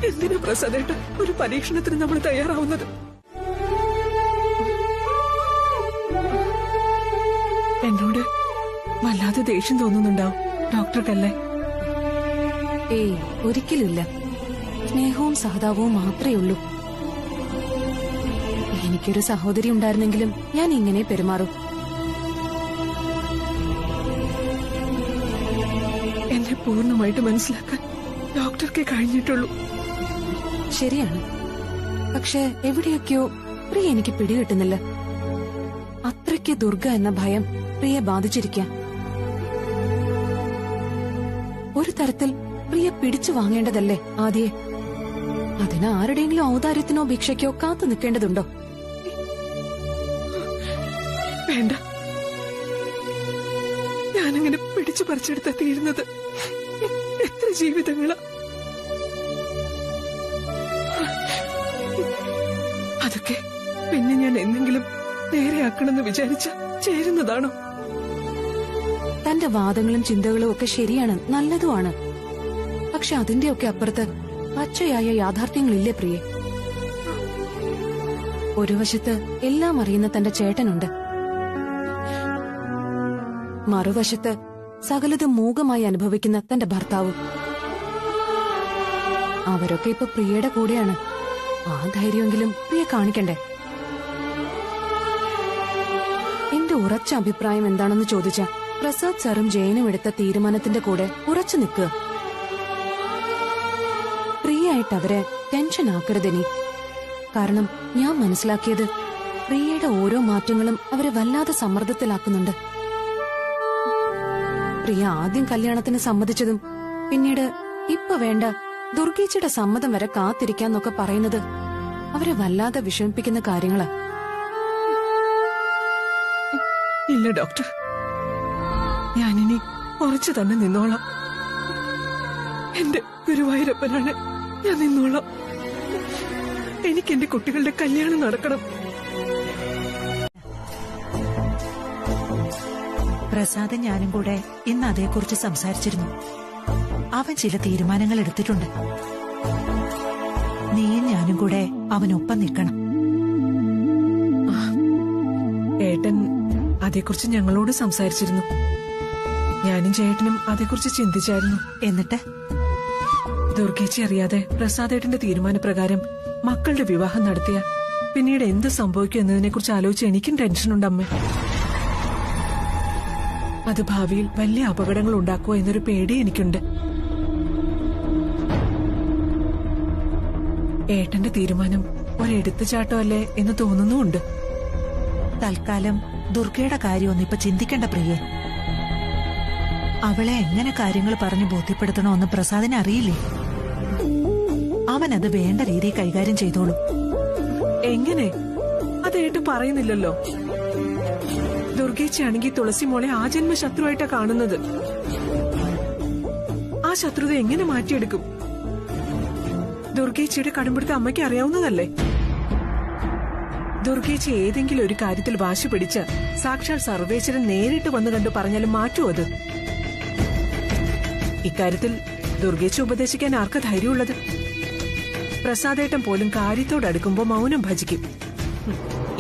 എന്തിനാ പ്രസാദേട്ട ഒരു പരീക്ഷണത്തിന് നമ്മൾ തയ്യാറാവുന്നത്? എന്നോട് വല്ലാതെ ദേഷ്യം തോന്നുന്നുണ്ടാവും ഡോക്ടർക്കല്ലേ? ഏയ്, ഒരിക്കലുമില്ല. സ്നേഹവും സഹതാപവും മാത്രമേ ഉള്ളൂ. എനിക്കൊരു സഹോദരി ഉണ്ടായിരുന്നെങ്കിലും ഞാൻ ഇങ്ങനെ പെരുമാറും. എന്നെ പൂർണ്ണമായിട്ട് മനസ്സിലാക്കാൻ ഡോക്ടർക്കേ കഴിഞ്ഞിട്ടുള്ളൂ. ശരിയാണ്. പക്ഷെ എവിടെയൊക്കെയോ പ്രിയ എനിക്ക് പിടികിട്ടുന്നില്ല. അത്രയ്ക്ക് ദുർഗ എന്ന ഭയം പ്രിയെ ബാധിച്ചിരിക്കാം. ഒരു തരത്തിൽ പ്രിയ പിടിച്ചു വാങ്ങേണ്ടതല്ലേ ആദ്യേ? അതിന് ആരുടെയെങ്കിലും ഔദാര്യത്തിനോ ഭിക്ഷയ്ക്കോ കാത്തു നിൽക്കേണ്ടതുണ്ടോ? വേണ്ട, ഞാനങ്ങനെ പിടിച്ചു പറിച്ചെടുത്ത തീരുന്നത് എത്ര ജീവിതങ്ങളാ. അതൊക്കെ പിന്നെ ഞാൻ എന്തെങ്കിലും നേരെയാക്കണമെന്ന് വിചാരിച്ച ചേരുന്നതാണോ? തന്റെ വാദങ്ങളും ചിന്തകളും ഒക്കെ ശരിയാണ്, നല്ലതുമാണ്. പക്ഷെ അതിന്റെയൊക്കെ അപ്പുറത്ത് പച്ചയായ യാഥാർത്ഥ്യങ്ങളില്ലേ പ്രിയെ? ഒരു വശത്ത് എല്ലാം അറിയുന്ന തന്റെ ചേട്ടനുണ്ട്, മറുവശത്ത് സകലതും മൂകമായി അനുഭവിക്കുന്ന തന്റെ ഭർത്താവും. അവരൊക്കെ ഇപ്പൊ പ്രിയയുടെ കൂടെയാണ്. ആ ധൈര്യമെങ്കിലും പ്രിയ കാണിക്കണ്ടേ? എന്റെ ഉറച്ച അഭിപ്രായം എന്താണെന്ന് ചോദിച്ചാ പ്രസാദ് സാറും ജയനും എടുത്ത തീരുമാനത്തിന്റെ കൂടെ ഉറച്ചു നിൽക്കുക. പ്രിയായിട്ട് അവരെ ടെൻഷൻ ആക്കരുതെനി. കാരണം ഞാൻ മനസ്സിലാക്കിയത് പ്രിയയുടെ ഓരോ മാറ്റങ്ങളും അവരെ വല്ലാതെ സമ്മർദ്ദത്തിലാക്കുന്നുണ്ട്. പ്രിയ ആദ്യം കല്യാണത്തിന് സമ്മതിച്ചതും പിന്നീട് ഇപ്പൊ വേണ്ട ദുർഗേച്ചിയുടെ സമ്മതം വരെ കാത്തിരിക്കാന്നൊക്കെ പറയുന്നത് അവരെ വല്ലാതെ വിഷമിപ്പിക്കുന്ന കാര്യങ്ങളാ. ഇല്ല ഡോക്ടർ, ഞാനിനി കുറച്ചു തന്നെ നിന്നോളാം. എന്റെ ഗുരുവായൂരപ്പനാണ്, ഞാൻ നിന്നോളാം. എനിക്ക് എന്റെ കുട്ടികളുടെ കല്യാണം നടക്കണം. പ്രസാദും ഞാനും കൂടെ ഇന്ന് അതേക്കുറിച്ച് സംസാരിച്ചിരുന്നു. അവൻ ചില തീരുമാനങ്ങൾ എടുത്തിട്ടുണ്ട്. നീയും ഞാനും കൂടെ അവനൊപ്പം നിൽക്കണം. ഏട്ടൻ അതേക്കുറിച്ച് ഞങ്ങളോട് സംസാരിച്ചിരുന്നു. ഞാനും ചേട്ടനും അതേക്കുറിച്ച് ചിന്തിച്ചായിരുന്നു. എന്നിട്ട് ദുർഗേച്ചി അറിയാതെ പ്രസാദേട്ടന്റെ തീരുമാനപ്രകാരം മക്കളുടെ വിവാഹം നടത്തിയ പിന്നീട് എന്ത് സംഭവിക്കും എന്നതിനെ കുറിച്ച് ആലോചിച്ച് എനിക്കും ടെൻഷനുണ്ട് അമ്മ. അത് ഭാവിയിൽ വലിയ അപകടങ്ങൾ ഉണ്ടാക്കുമോ എന്നൊരു പേടി എനിക്കുണ്ട്. ഏട്ടന്റെ തീരുമാനം ഒരെടുത്തുചാട്ടമല്ലേ എന്ന് തോന്നുന്നുമുണ്ട്. തൽക്കാലം ദുർഗയുടെ കാര്യമൊന്നും ഇപ്പൊ ചിന്തിക്കേണ്ട പ്രിയേ. അവളെ എങ്ങനെ കാര്യങ്ങൾ പറഞ്ഞു ബോധ്യപ്പെടുത്തണമെന്ന് പ്രസാദിന് അറിയില്ലേ? അവനത് വേണ്ട രീതിയിൽ കൈകാര്യം ചെയ്തോളും. എങ്ങനെ? അതേട്ട് പറയുന്നില്ലല്ലോ. ദുർഗേച്ചയാണെങ്കിൽ തുളസി മോളെ ആജന്മ ശത്രുവായിട്ടാ കാണുന്നത്. ആ ശത്രുത എങ്ങനെ മാറ്റിയെടുക്കും? ദുർഗേച്ചിയുടെ കടുംപിടുത്തം അമ്മയ്ക്ക് അറിയാവുന്നതല്ലേ? ദുർഗേച്ചി ഏതെങ്കിലും ഒരു കാര്യത്തിൽ വാശി പിടിച്ച് സാക്ഷാൽ സർവേശ്വരൻ നേരിട്ട് വന്നു കണ്ടു പറഞ്ഞാലും മാറ്റുമോ അത്? ഇക്കാര്യത്തിൽ ദുർഗേച്ചി ഉപദേശിക്കാൻ ആർക്കാ ധൈര്യമുള്ളത്? പ്രസാദേട്ടൻ പോലും കാര്യത്തോടടുക്കുമ്പോ മൗനം ഭജിക്കും.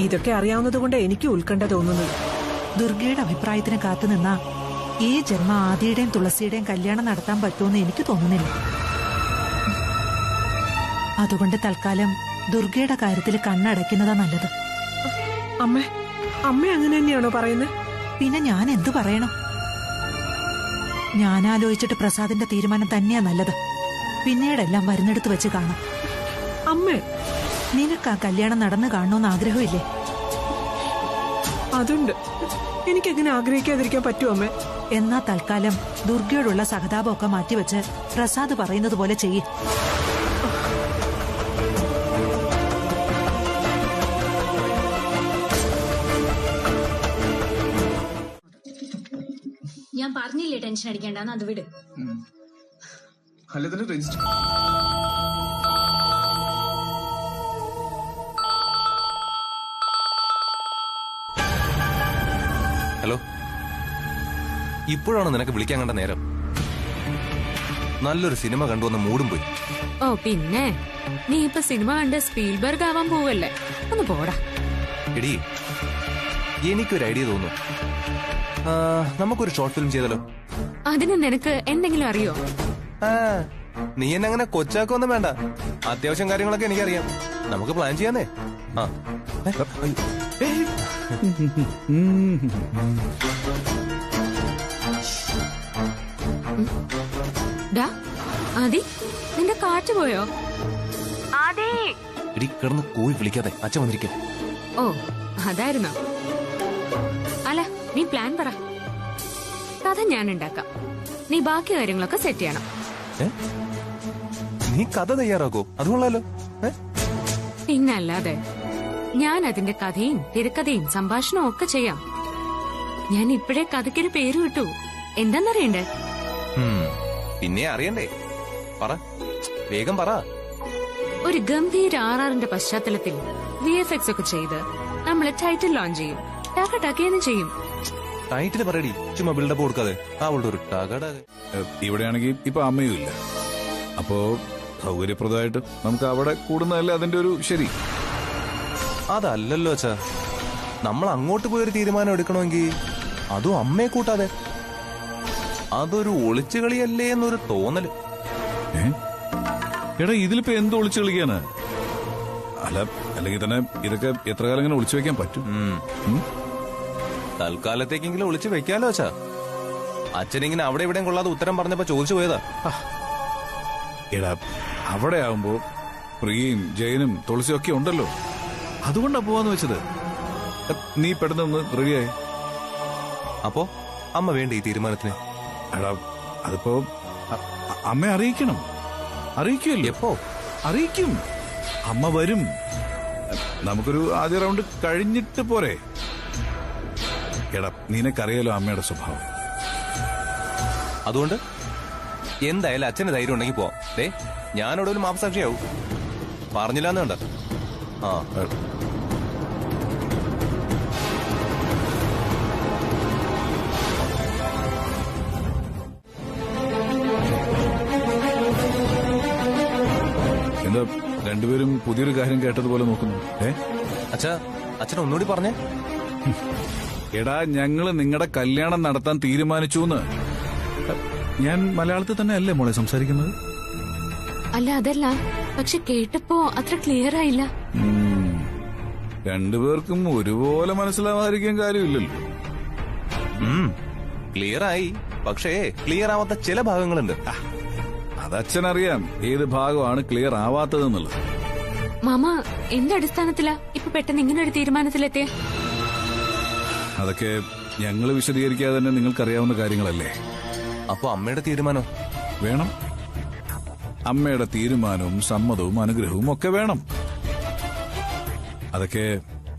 ഇതൊക്കെ അറിയാവുന്നതുകൊണ്ട് എനിക്ക് ഉത്കണ്ഠ തോന്നുന്നത്. ദുർഗയുടെ അഭിപ്രായത്തിന് കാത്തുനിന്നാ ഈ ജന്മ ആദിയുടെയും തുളസിയുടെയും കല്യാണം നടത്താൻ പറ്റുമെന്ന് എനിക്ക് തോന്നുന്നില്ല. അതുകൊണ്ട് തൽക്കാലം ദുർഗയുടെ കാര്യത്തിൽ കണ്ണടയ്ക്കുന്നതാ നല്ലത്. അമ്മ അങ്ങനെ തന്നെയാണോ പറയുന്നത്? പിന്നെ ഞാൻ എന്തു പറയണം? ഞാൻ ആലോചിച്ചിട്ട് പ്രസാദിന്റെ തീരുമാനം തന്നെയാ നല്ലത്. പിന്നീടെല്ലാം വരുന്നിടത്ത് വെച്ച് കാണാം. അമ്മേ, നിനക്ക് ആ കല്യാണം നടന്നു കാണണമെന്ന് ആഗ്രഹമില്ലേ? അതുണ്ട്. എനിക്കങ്ങനെ ആഗ്രഹിക്കാതിരിക്കാൻ പറ്റുമോ അമ്മേ? എന്നാ തൽക്കാലം ദുർഗയോടുള്ള സഹതാപമൊക്കെ മാറ്റിവെച്ച് പ്രസാദ് പറയുന്നത് പോലെ ചെയ്യ്. ഞാൻ പറഞ്ഞില്ലേ ടെൻഷൻ അടിക്കേണ്ടെന്ന്, അത് വിട്. ഹലോ, ഇപ്പോഴാണ് നിനക്ക് വിളിക്കാൻ കണ്ട നേരം? നല്ലൊരു സിനിമ കണ്ടുവന്ന മൂടും പോയി. ഓ പിന്നെ, നീ ഇപ്പൊ സിനിമ കണ്ട് സ്പീൽബർഗ് ആവാൻ പോവല്ലേ? ഒന്ന് പോടാ. എടീ, എനിക്കൊരു ഐഡിയ തോന്നുന്നു. നമുക്കൊരു ഷോർട്ട് ഫിലിം ചെയ്താലോ? അതിന് നിനക്ക് എന്തെങ്കിലും അറിയോ? നീ എന്നെ അങ്ങനെ കൊച്ചാക്കൊന്നും വേണ്ട. അത്യാവശ്യം കാര്യങ്ങളൊക്കെ എനിക്കറിയാം. നമുക്ക് പ്ലാൻ ചെയ്യാന്നേ. ആദി, നിന്റെ കാറ്റ് പോയോ? ആദി, എടി കിടന്ന് കോഴി വിളിക്കാതെ അച്ഛൻ വന്നിരിക്കും. ഓ അതായിരുന്നോ? അല്ല, നീ പ്ലാൻ പറ. കഥ ഞാൻ ഉണ്ടാക്കാം, നീ ബാക്കി കാര്യങ്ങളൊക്കെ സെറ്റ് ചെയ്യണം. നീ കഥ തയ്യാറാക്കോ? അത് കൊള്ളാലോ. പിന്നല്ലാതെ ഞാൻ അതിന്റെ കഥയും തിരക്കഥയും സംഭാഷണവും ഒക്കെ ചെയ്യാം. ഞാൻ ഇപ്പോഴേ കഥയ്ക്കൊരു പേര് കിട്ടു. എന്താന്നറിയണ്ടേ? പിന്നെ അറിയണ്ടേ? പറ, വേഗം പറ. ഒരു ഗംഭീര RR-ന്റെ പശ്ചാത്തലത്തിൽ VFX ഒക്കെ ചെയ്ത് നമ്മള് ടൈറ്റിൽ ലോഞ്ച് ചെയ്യും. ടാക്കടാക്കിയെന്ന് ചെയ്യും. ടൈറ്റിൽ പറയടി, ചുമ്മാ ബിൽഡപ്പ് കൊടുക്കാതെ. അവളുടെ ഒരു ടകട. ഇവിടെയാണെങ്കിൽ ഇപ്പൊ അമ്മയും ഇല്ല. അപ്പോ സൗകര്യപ്രദമായിട്ട് നമുക്ക് അവിടെ കൂടുന്നതല്ലേ അതിന്റെ ഒരു ശരി. അതല്ലല്ലോ അച്ഛാ, നമ്മൾ അങ്ങോട്ട് പോയൊരു തീരുമാനം എടുക്കണമെങ്കിൽ അതും അമ്മയെ കൂട്ടാതെ. അതൊരു ഒളിച്ചുകളിയല്ലേ എന്നൊരു തോന്നല്. എടാ, ഇതിലിപ്പോ എന്ത് ഒളിച്ചു കളിക്കാണ്? അല്ലെങ്കിൽ തന്നെ ഇതൊക്കെ എത്ര കാലം ഇങ്ങനെ ഒളിച്ചു വെക്കാൻ പറ്റും? തൽക്കാലത്തേക്കെങ്കിലും ഒളിച്ചു വെക്കാലോ അച്ഛാ. അച്ഛനിങ്ങനെ അവിടെ ഇവിടെയും കൊള്ളാതെ ഉത്തരം പറഞ്ഞപ്പോ ചോദിച്ചു പോയതാ. എടാ, അവിടെ ആവുമ്പോ പ്രിയയും ജയനും തുളസിയും ഒക്കെ ഉണ്ടല്ലോ. അതുകൊണ്ടാ പോവാന്ന് വെച്ചത്. നീ പെട്ടെന്ന് റെഡിയായി. അപ്പോ അമ്മ വേണ്ട ഈ തീരുമാനത്തിന്? എടാ, അതിപ്പോ അമ്മയെ അറിയിക്കണം. അറിയിക്കുമല്ലോ. എപ്പോ അറിയിക്കും? അമ്മ വരും. നമുക്കൊരു ആദ്യ റൗണ്ട് കഴിഞ്ഞിട്ട് പോരെ? എടാ, നിനക്കറിയാലോ അമ്മയുടെ സ്വഭാവം. അതുകൊണ്ട് എന്തായാലും അച്ഛന് ധൈര്യം ഉണ്ടെങ്കിൽ പോവാം. ഞാനവിടെ ഒരു മാപ്പസാക്ഷിയാവും. പറഞ്ഞില്ലാന്ന് കണ്ട. എന്താ രണ്ടുപേരും പുതിയൊരു കാര്യം കേട്ടതുപോലെ നോക്കുന്നു? അച്ഛൻ ഒന്നുകൂടി പറഞ്ഞേ. എടാ, ഞങ്ങള് നിങ്ങളുടെ കല്യാണം നടത്താൻ തീരുമാനിച്ചു. ഞാൻ മലയാളത്തിൽ തന്നെ അല്ലേ മോളെ സംസാരിക്കുന്നത്? അല്ല, അതല്ല. പക്ഷെ കേട്ടപ്പോ അത്ര ക്ലിയർ ആയില്ല. രണ്ടുപേർക്കും ഒരുപോലെ മനസ്സിലാവാതിരിക്കാൻ കാര്യമില്ലല്ലോ. ക്ലിയർ ആയി, പക്ഷേ ക്ലിയർ ആവാത്ത ചില ഭാഗങ്ങളുണ്ട്. അതച്ഛനറിയാം ഏത് ഭാഗമാണ് ക്ലിയർ ആവാത്തതെന്നുള്ളത്. മാമ, എന്ത് അടിസ്ഥാനത്തിലാ ഇപ്പൊ പെട്ടെന്ന് ഇങ്ങനെ ഒരു തീരുമാനത്തിലെത്തിയേ? അതൊക്കെ ഞങ്ങൾ വിശദീകരിക്കാതെ തന്നെ നിങ്ങൾക്കറിയാവുന്ന കാര്യങ്ങളല്ലേ. അപ്പൊ അമ്മയുടെ തീരുമാനം വേണം. അമ്മയുടെ തീരുമാനവും സമ്മതവും അനുഗ്രഹവും ഒക്കെ വേണം. അതൊക്കെ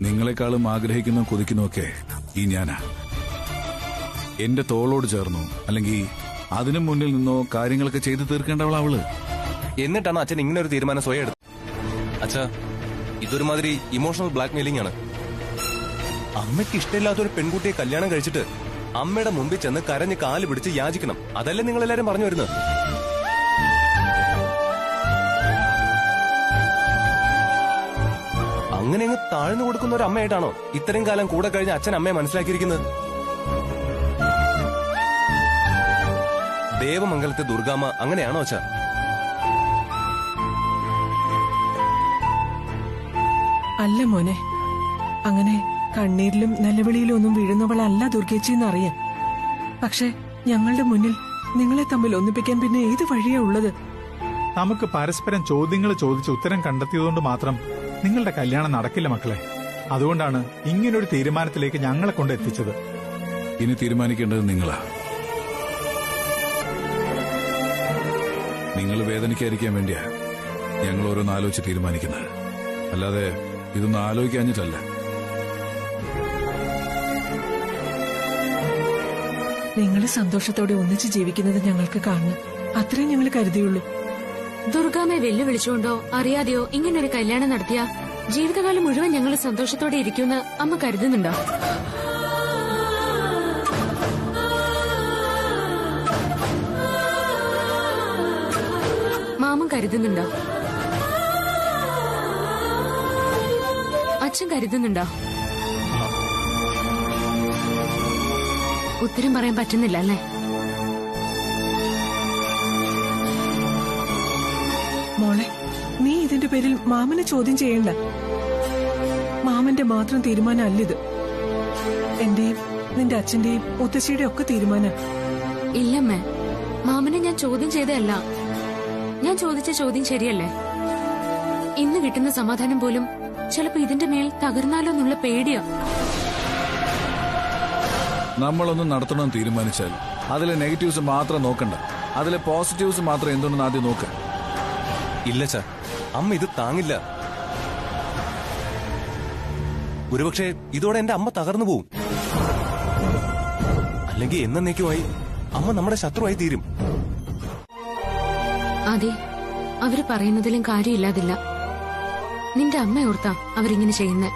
നിങ്ങളെക്കാളും ആഗ്രഹിക്കുന്ന കൊതിക്കുന്നൊക്കെ ഈ ഞാനാ. എന്റെ തോളോട് ചേർന്നോ അല്ലെങ്കിൽ അതിനു മുന്നിൽ നിന്നോ കാര്യങ്ങളൊക്കെ ചെയ്തു തീർക്കേണ്ടവളാ അവള്. എന്നിട്ടാണ് അച്ഛൻ ഇങ്ങനെ ഒരു തീരുമാനം സ്വയം എടുത്തത്. അച്ഛാ, ഇതൊരുമാതിരി ഇമോഷണൽ ബ്ലാക്ക്മെയിലിംഗ് ആണ്. അമ്മയ്ക്ക് ഇഷ്ടമില്ലാത്ത ഒരു പെൺകുട്ടിയെ കല്യാണം കഴിച്ചിട്ട് അമ്മയുടെ മുമ്പിൽ ചെന്ന് കരഞ്ഞ് കാല് പിടിച്ച് യാചിക്കണം. അതല്ലേ നിങ്ങൾ എല്ലാരും പറഞ്ഞു വരുന്നത്? അങ്ങനെ അങ്ങ് താഴ്ന്നു കൊടുക്കുന്ന ഒരു അമ്മയായിട്ടാണോ ഇത്രയും കാലം കൂടെ കഴിഞ്ഞ അച്ഛൻ അമ്മയെ മനസ്സിലാക്കിയിരിക്കുന്നത്? ദേവമംഗലത്തെ ദുർഗാമ്മ അങ്ങനെയാണോ അച്ഛാ? അല്ല മോനെ, അങ്ങനെ കണ്ണീരിലും നിലവിളിയിലും ഒന്നും വീഴുന്നവളല്ല ദുർഗേച്ചിന്നറിയാം. പക്ഷെ ഞങ്ങളുടെ മുന്നിൽ നിങ്ങളെ തമ്മിൽ ഒന്നിപ്പിക്കാൻ പിന്നെ ഏത് വഴിയാ ഉള്ളത്? നമുക്ക് പരസ്പരം ചോദ്യങ്ങൾ ചോദിച്ച് ഉത്തരം കണ്ടെത്തിയതുകൊണ്ട് മാത്രം നിങ്ങളുടെ കല്യാണം നടക്കില്ല മക്കളെ. അതുകൊണ്ടാണ് ഇങ്ങനൊരു തീരുമാനത്തിലേക്ക് ഞങ്ങളെ കൊണ്ട് എത്തിച്ചത്. ഇനി തീരുമാനിക്കേണ്ടത് നിങ്ങളാ. നിങ്ങൾ വേദനിക്കാതിരിക്കാൻ വേണ്ടിയാ ഞങ്ങൾ ഓരോന്ന് ആലോചിച്ച് തീരുമാനിക്കുന്നത്. അല്ലാതെ ഇതൊന്നും ആലോചിക്കാഞ്ഞിട്ടല്ല. നിങ്ങൾ സന്തോഷത്തോടെ ഒന്നിച്ച് ജീവിക്കുന്നത് ഞങ്ങൾക്ക് കാണണം. അത്രയും ഞങ്ങൾ കരുതിയുള്ളൂ. ദുർഗാമ്മയെ വെല്ലുവിളിച്ചുകൊണ്ടോ അറിയാതെയോ ഇങ്ങനൊരു കല്യാണം നടത്തിയ ജീവിതകാലം മുഴുവൻ ഞങ്ങൾ സന്തോഷത്തോടെ ഇരിക്കുമെന്ന് അമ്മ കരുതുന്നുണ്ടോ? മാമൻ കരുതുന്നുണ്ടോ? അച്ഛൻ കരുതുന്നുണ്ടോ? ഉത്തരം പറയാൻ പറ്റുന്നില്ല അല്ലേ? മോളെ, നീ ഇതിന്റെ പേരിൽ മാമനെ ചോദ്യം ചെയ്യണ്ട. മാമന്റെ മാത്രം തീരുമാനമല്ലിത്. എന്റെയും നിന്റെ അച്ഛന്റെയും മുത്തശ്ശിയുടെ ഒക്കെ തീരുമാനം. ഇല്ലമ്മേ, മാമനെ ഞാൻ ചോദ്യം ചെയ്തതല്ല. ഞാൻ ചോദിച്ച ചോദ്യം ശരിയല്ലേ? ഇന്ന് കിട്ടുന്ന സമാധാനം പോലും ചിലപ്പോ ഇതിന്റെ മേൽ തകർന്നാലോ എന്നുള്ള പേടിയാ. നമ്മളൊന്നും നടത്തണമെന്ന് തീരുമാനിച്ചാൽ അതിലെ നെഗറ്റീവ്സ് മാത്രം നോക്കണ്ട, അതിലെ പോസിറ്റീവ്സ് മാത്രം എന്തുണ്ടെന്ന് ആദ്യം നോക്ക്. ഇല്ല ചാ, അമ്മ ഇത് താങ്ങില്ല. ഒരുപക്ഷെ ഇതോടെ എന്റെ അമ്മ തകർന്നു പോവും. അല്ലെങ്കിൽ എന്നേക്കുമായി അമ്മ നമ്മുടെ ശത്രുവായി തീരും. അതെ, അവര് പറയുന്നതിലും കാര്യമില്ലാതില്ല. നിന്റെ അമ്മ ഓർത്താ അവരിങ്ങനെ ചെയ്യുന്നേ.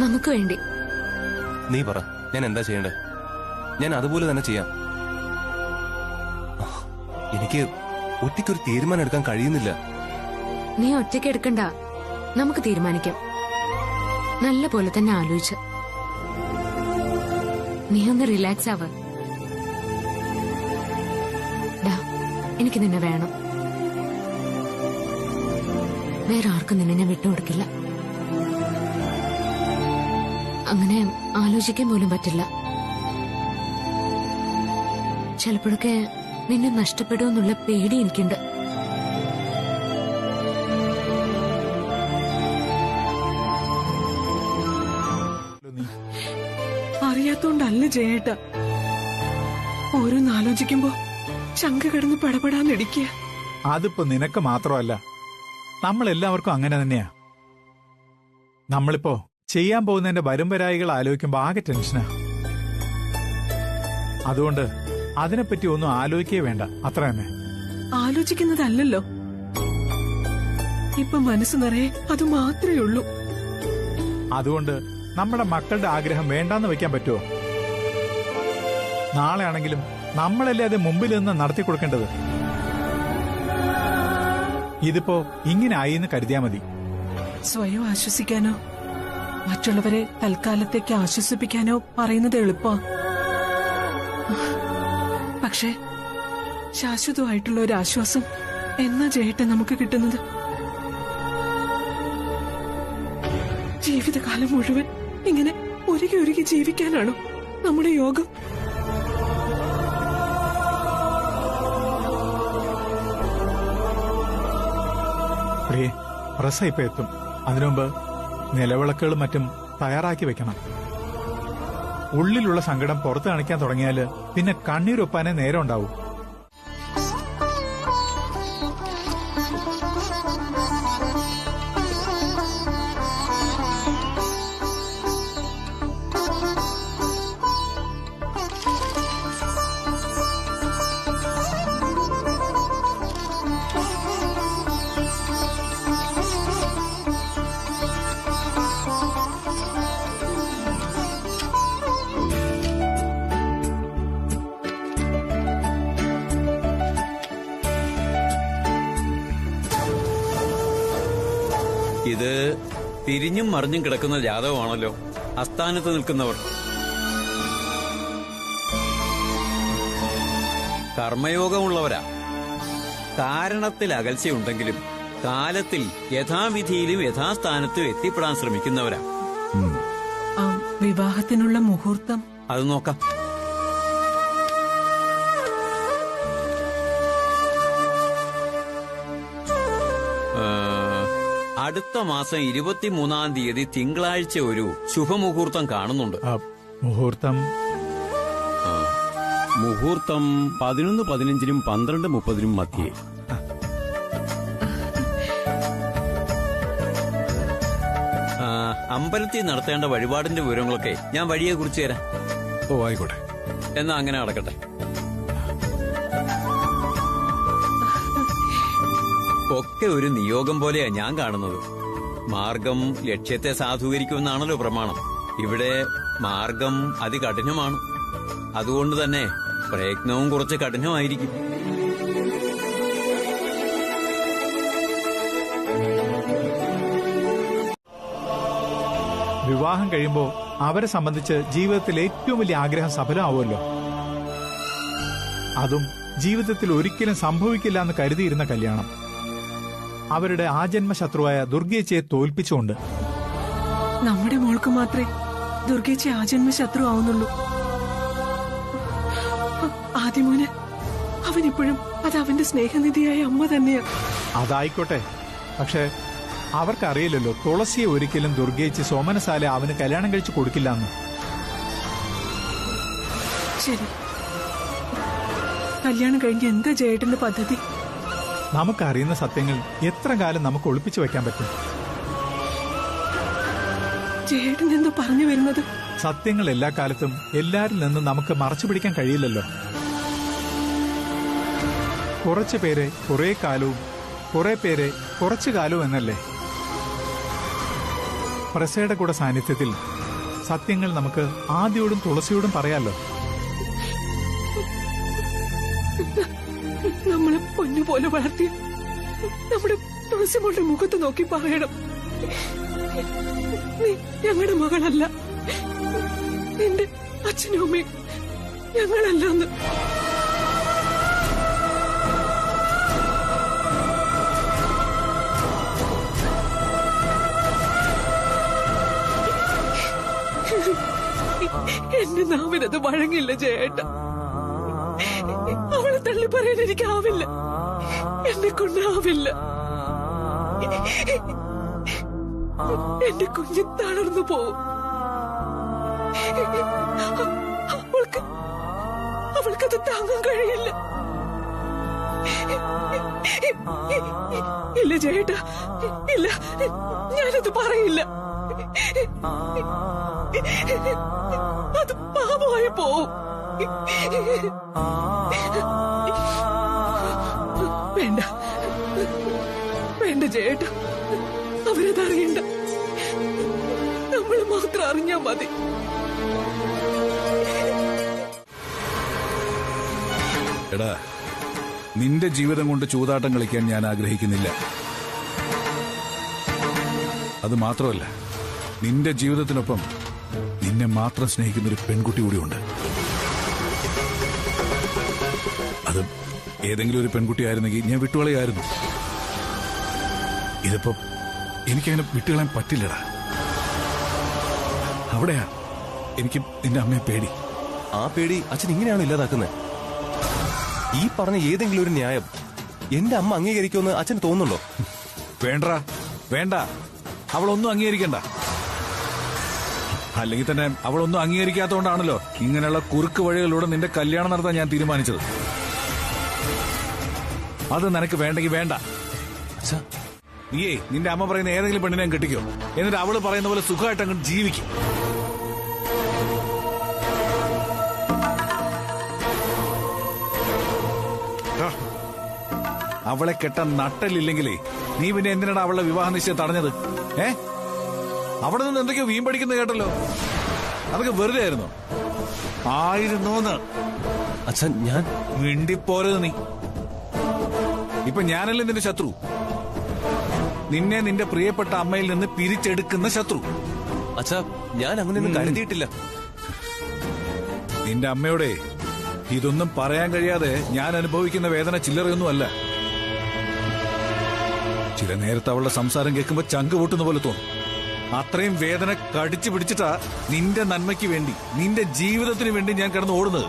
നമുക്ക് വേണ്ടി. നീ പറ, ഞാൻ എന്താ ചെയ്യണ്ടേ? ഞാൻ അതുപോലെ തന്നെ ചെയ്യാം. എനിക്ക് ഒറ്റയ്ക്കൊരു തീരുമാനം എടുക്കാൻ കഴിയുന്നില്ല. നീ ഒറ്റയ്ക്ക് എടുക്കണ്ട, നമുക്ക് തീരുമാനിക്കാം. നല്ല പോലെ തന്നെ ആലോചിച്ച് നീ ഒന്ന് റിലാക്സ് ആവ്. എനിക്ക് നിന്നെ വേണം. വേറെ ആർക്കും നിന്നെ ഞാൻ വിട്ടുകൊടുക്കില്ല. അങ്ങനെ ആലോചിക്കാൻ പോലും പറ്റില്ല. ചിലപ്പോഴൊക്കെ നിന്നെ നഷ്ടപ്പെടുമെന്നുള്ള പേടി എനിക്കുണ്ട്. അറിയാത്തോണ്ടല്ല ജയേട്ട, ഓരോന്ന് ആലോചിക്കുമ്പോ ശങ്ക കിടന്ന് പടപെടാന്നിടിക്കുക. അതിപ്പോ നിനക്ക് മാത്രമല്ല, നമ്മളെല്ലാവർക്കും അങ്ങനെ തന്നെയാ. നമ്മളിപ്പോ ചെയ്യാൻ പോകുന്നതിന്റെ വരുംവരായികൾ ആലോചിക്കുമ്പോ ആകെ ടെൻഷനാ. അതുകൊണ്ട് അതിനെപ്പറ്റി ഒന്നും ആലോചിക്കേ വേണ്ട, അത്ര തന്നെ. ആലോചിക്കുന്നതല്ലോ, ഇപ്പൊ മനസ്സ് നിറയെ അത് മാത്രമേ ഉള്ളൂ. അതുകൊണ്ട് നമ്മുടെ മക്കളുടെ ആഗ്രഹം വേണ്ടാന്ന് വെക്കാൻ പറ്റുമോ? നാളെ ആണെങ്കിലും നമ്മളല്ലേ അത് മുമ്പിൽ നിന്ന് നടത്തി കൊടുക്കേണ്ടത്. ഇതിപ്പോ ഇങ്ങനെ ആയിന്ന് കരുതിയാ മതി. സ്വയം ആശ്വസിക്കാനോ മറ്റുള്ളവരെ തൽക്കാലത്തേക്ക് ആശ്വസിപ്പിക്കാനോ പറയുന്നത് എളുപ്പാ. പക്ഷേ ശാശ്വതമായിട്ടുള്ള ഒരു ആശ്വാസം എന്നാ ജയേട്ട നമുക്ക് കിട്ടുന്നത്? ജീവിതകാലം മുഴുവൻ ഇങ്ങനെ ഒരുകി ഒരുകി ജീവിക്കാനാണോ നമ്മുടെ യോഗം? പ്രസ ഇപ്പൊ എത്തും. അതിനുമുമ്പ് നിലവിളക്കുകളും മറ്റും തയ്യാറാക്കി വെക്കണം. ഉള്ളിലുള്ള സങ്കടം പുറത്തു കാണിക്കാൻ തുടങ്ങിയാല് പിന്നെ കണ്ണീരൊപ്പാനേ നേരം ഉണ്ടാവും. ഇത് തിരിഞ്ഞും മറിഞ്ഞും കിടക്കുന്ന ജാതകമാണല്ലോ. അസ്ഥാനത്ത് നിൽക്കുന്നവർ കർമ്മയോഗമുള്ളവരാ. കാരണത്തിൽ അകൽച്ചയുണ്ടെങ്കിലും കാലത്തിൽ യഥാവിധിയിലും യഥാസ്ഥാനത്തും എത്തിപ്പെടാൻ ശ്രമിക്കുന്നവരാ. വിവാഹത്തിനുള്ള മുഹൂർത്തം അത് നോക്കാം. അടുത്ത മാസം 23-ാം തീയതി തിങ്കളാഴ്ച ഒരു ശുഭമുഹൂർത്തം കാണുന്നുണ്ട്. മുഹൂർത്തം 11:15-നും 12:30-നും മധ്യേ. അമ്പലത്തിൽ നടത്തേണ്ട വഴിപാടിന്റെ വിവരങ്ങളൊക്കെ ഞാൻ വഴിയെ കുറിച്ച് തരാം. ഓ ആയിക്കോട്ടെ. എന്നാ അങ്ങനെ നടക്കട്ടെ. ഒക്കെ ഒരു നിയോഗം പോലെയാ ഞാൻ കാണുന്നത്. മാർഗം ലക്ഷ്യത്തെ സാധൂകരിക്കുമെന്നാണല്ലോ പ്രമാണം. ഇവിടെ മാർഗം അതികഠിനമാണ്. അതുകൊണ്ട് തന്നെ പ്രയത്നവും കുറച്ച് കഠിനമായിരിക്കും. വിവാഹം കഴിയുമ്പോ അവരെ സംബന്ധിച്ച് ജീവിതത്തിൽ ഏറ്റവും വലിയ ആഗ്രഹം സഫലമാവുമല്ലോ. അതും ജീവിതത്തിൽ ഒരിക്കലും സംഭവിക്കില്ല എന്ന് കരുതിയിരുന്ന കല്യാണം അവരുടെ ആജന്മ ശത്രുവായ ദുർഗേച്ചയെ തോൽപ്പിച്ചുകൊണ്ട്. നമ്മുടെ മോൾക്ക് മാത്രമേ ദുർഗേച്ച ആജന്മ ശത്രു ആവുന്നുള്ളൂ. ആദ്യമോന് അവനിപ്പോഴും അത് അവന്റെ സ്നേഹനിധിയായ അമ്മ തന്നെയാ. അതായിക്കോട്ടെ, പക്ഷെ അവർക്കറിയില്ലല്ലോ തുളസിയെ ഒരിക്കലും ദുർഗേച്ചി സോമനസാലെ അവന് കല്യാണം കഴിച്ചു കൊടുക്കില്ലെന്ന്. ശരി, കല്യാണം കഴിഞ്ഞ് എന്താ ജയേട്ടന്റെ പദ്ധതി? നമുക്കറിയുന്ന സത്യങ്ങൾ എത്ര കാലം നമുക്ക് ഒളിപ്പിച്ചു വെക്കാൻ പറ്റും? ജയേട്ടൻ എന്തോ പറഞ്ഞു വരുന്നത്? സത്യങ്ങൾ എല്ലാ കാലത്തും എല്ലാരിൽ നിന്നും നമുക്ക് മറച്ചു പിടിക്കാൻ കഴിയില്ലല്ലോ. കുറച്ചു പേരെ കുറെ കാലവും കുറെ പേരെ കുറച്ചു കാലവും എന്നല്ലേ. പ്രസയുടെ കൂടെ സാന്നിധ്യത്തിൽ സത്യങ്ങൾ നമുക്ക് ആദ്യോടും തുളസിയോടും പറയാലോ. നമ്മളെ പൊന്നുപോലെ വളർത്തിയ നമ്മുടെ തുളസിമോളുടെ മുഖത്ത് നോക്കി പറയണം, നീ ഞങ്ങളുടെ മകളല്ല, നിന്റെ അച്ഛനും അമ്മയും ഞങ്ങളല്ലെന്ന്. എന്റെ നാവിനത് വഴങ്ങില്ല ജയേട്ട. അവളെ തള്ളി പറയാൻ എനിക്കാവില്ല, എന്നെ കൊണ്ടാവില്ല. എന്റെ കുഞ്ഞ് തളർന്നു പോവും. അവൾക്കത് താങ്ങാൻ കഴിയില്ല. ഇല്ല ജയേട്ട, ഇല്ല, ഞാനത് പറയില്ല. അത് പാപമായി പോവും. വേണ്ട വേണ്ട ജയേട്ട, അവരതറിയണ്ട, നമ്മൾ മാത്രം അറിഞ്ഞാ മതി. എടാ, നിന്റെ ജീവിതം കൊണ്ട് ചൂതാട്ടം കളിക്കാൻ ഞാൻ ആഗ്രഹിക്കുന്നില്ല. അത് മാത്രമല്ല, നിന്റെ ജീവിതത്തിനൊപ്പം നിന്നെ മാത്രം സ്നേഹിക്കുന്നൊരു പെൺകുട്ടി കൂടിയുണ്ട്. അത് ഏതെങ്കിലും ഒരു പെൺകുട്ടിയായിരുന്നെങ്കിൽ ഞാൻ വിട്ടുകളയായിരുന്നു. ഇതിപ്പോ എനിക്കങ്ങനെ വിട്ടുകളയാൻ പറ്റില്ലടാ. അവിടെയാ എനിക്ക് നിന്റെ അമ്മയെ പേടി. ആ പേടി അച്ഛൻ ഇങ്ങനെയാണോ ഇല്ലാതാക്കുന്നത്? ഈ പറഞ്ഞ ഏതെങ്കിലും ഒരു ന്യായം എന്റെ അമ്മ അംഗീകരിക്കുമെന്ന് അച്ഛന് തോന്നുന്നുണ്ടോ? വേണ്ട വേണ്ട, അവളൊന്നും അംഗീകരിക്കണ്ട. അല്ലെങ്കിൽ തന്നെ അവളൊന്നും അംഗീകരിക്കാത്തതുകൊണ്ടാണല്ലോ ഇങ്ങനെയുള്ള കുറുക്ക് വഴികളിലൂടെ നിന്റെ കല്യാണം നടത്താൻ ഞാൻ തീരുമാനിച്ചത്. അത് നിനക്ക് വേണ്ടെങ്കിൽ വേണ്ട. നീയേ നിന്റെ അമ്മ പറയുന്ന ഏതെങ്കിലും പെണ്ണിനെ കെട്ടിക്കോ, എന്നിട്ട് അവള് പറയുന്ന പോലെ സുഖമായിട്ട് അങ്ങ് ജീവിക്കും. അവളെ കെട്ടാൻ നട്ടലില്ലെങ്കിലേ നീ പിന്നെ എന്തിനാണ് അവളുടെ വിവാഹ നിശ്ചയം തടഞ്ഞത്? അവിടെ നിന്ന് എന്തൊക്കെയോ വീമ്പടിക്കുന്നത് കേട്ടല്ലോ. അതൊക്കെ വെറുതെ ആയിരുന്നോ? ആയിരുന്നോന്ന് അച്ഛൻ ഞാൻ മിണ്ടിപ്പോരത് നീ. ഇപ്പൊ ഞാനല്ലേ നിന്റെ ശത്രു, നിന്നെ നിന്റെ പ്രിയപ്പെട്ട അമ്മയിൽ നിന്ന് പിരിച്ചെടുക്കുന്ന ശത്രു. അച്ഛാ ഞാൻ അങ്ങനെയൊന്നും കരുതിയിട്ടില്ല. നിന്റെ അമ്മയോടെ ഇതൊന്നും പറയാൻ കഴിയാതെ ഞാൻ അനുഭവിക്കുന്ന വേദന ചില്ലറയൊന്നുമല്ല. ചില നേരത്തെ അവളുടെ സംസാരം കേൾക്കുമ്പോ ചങ്ക് പൊട്ടുന്ന പോലെ തോന്നും. അത്രയും വേദന കടിച്ചു പിടിച്ചിട്ടാ നിന്റെ നന്മയ്ക്ക് വേണ്ടി, നിന്റെ ജീവിതത്തിന് വേണ്ടി ഞാൻ കിടന്ന് ഓടുന്നത്.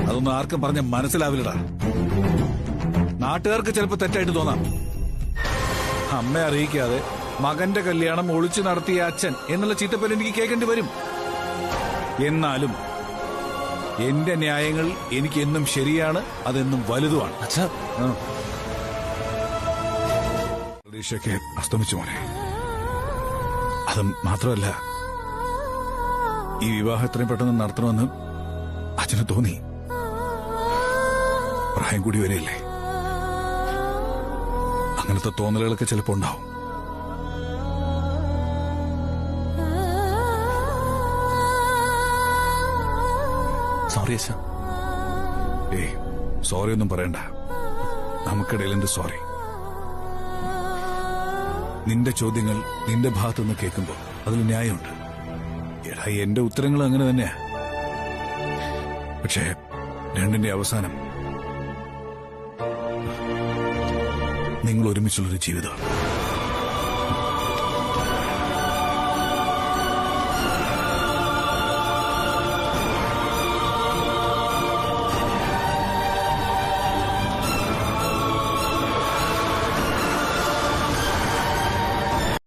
അതൊന്നും ആർക്കും പറഞ്ഞ മനസ്സിലാവില്ലടാ. നാട്ടുകാർക്ക് ചിലപ്പോ തെറ്റായിട്ട് തോന്നാം. അമ്മ അറിയിക്കാതെ മകന്റെ കല്യാണം ഒളിച്ചു നടത്തിയ അച്ഛൻ എന്നുള്ള ചീത്തപ്പേര് എനിക്ക് കേൾക്കേണ്ടി വരും. എന്നാലും എന്റെ ന്യായങ്ങൾ എനിക്ക് എന്നും ശരിയാണ്, അതെന്നും വലുതുമാണ്. അച്ഛാ പ്രതീക്ഷയൊക്കെ അസ്തമിച്ചു മോനെ. അത് മാത്രമല്ല, ഈ വിവാഹം എത്രയും പെട്ടെന്ന് നടത്തണമെന്ന് അച്ഛന് തോന്നി. പ്രായം കൂടി വരെയില്ലേ, അങ്ങനത്തെ തോന്നലുകളൊക്കെ ചിലപ്പോ ഉണ്ടാവും. സോറി അച്ഛാ. സോറി ഒന്നും പറയണ്ട. നമുക്കിടയിൽ എന്ത് സോറി? നിന്റെ ചോദ്യങ്ങൾ നിന്റെ ഭാഗത്തുനിന്ന് കേൾക്കുമ്പോ അതിൽ ന്യായമുണ്ട്. എടാ, എന്റെ ഉത്തരങ്ങൾ അങ്ങനെ തന്നെയാ. പക്ഷേ രണ്ടിന്റെ അവസാനം നിങ്ങൾ ഒരുമിച്ചുള്ളൊരു ജീവിതം.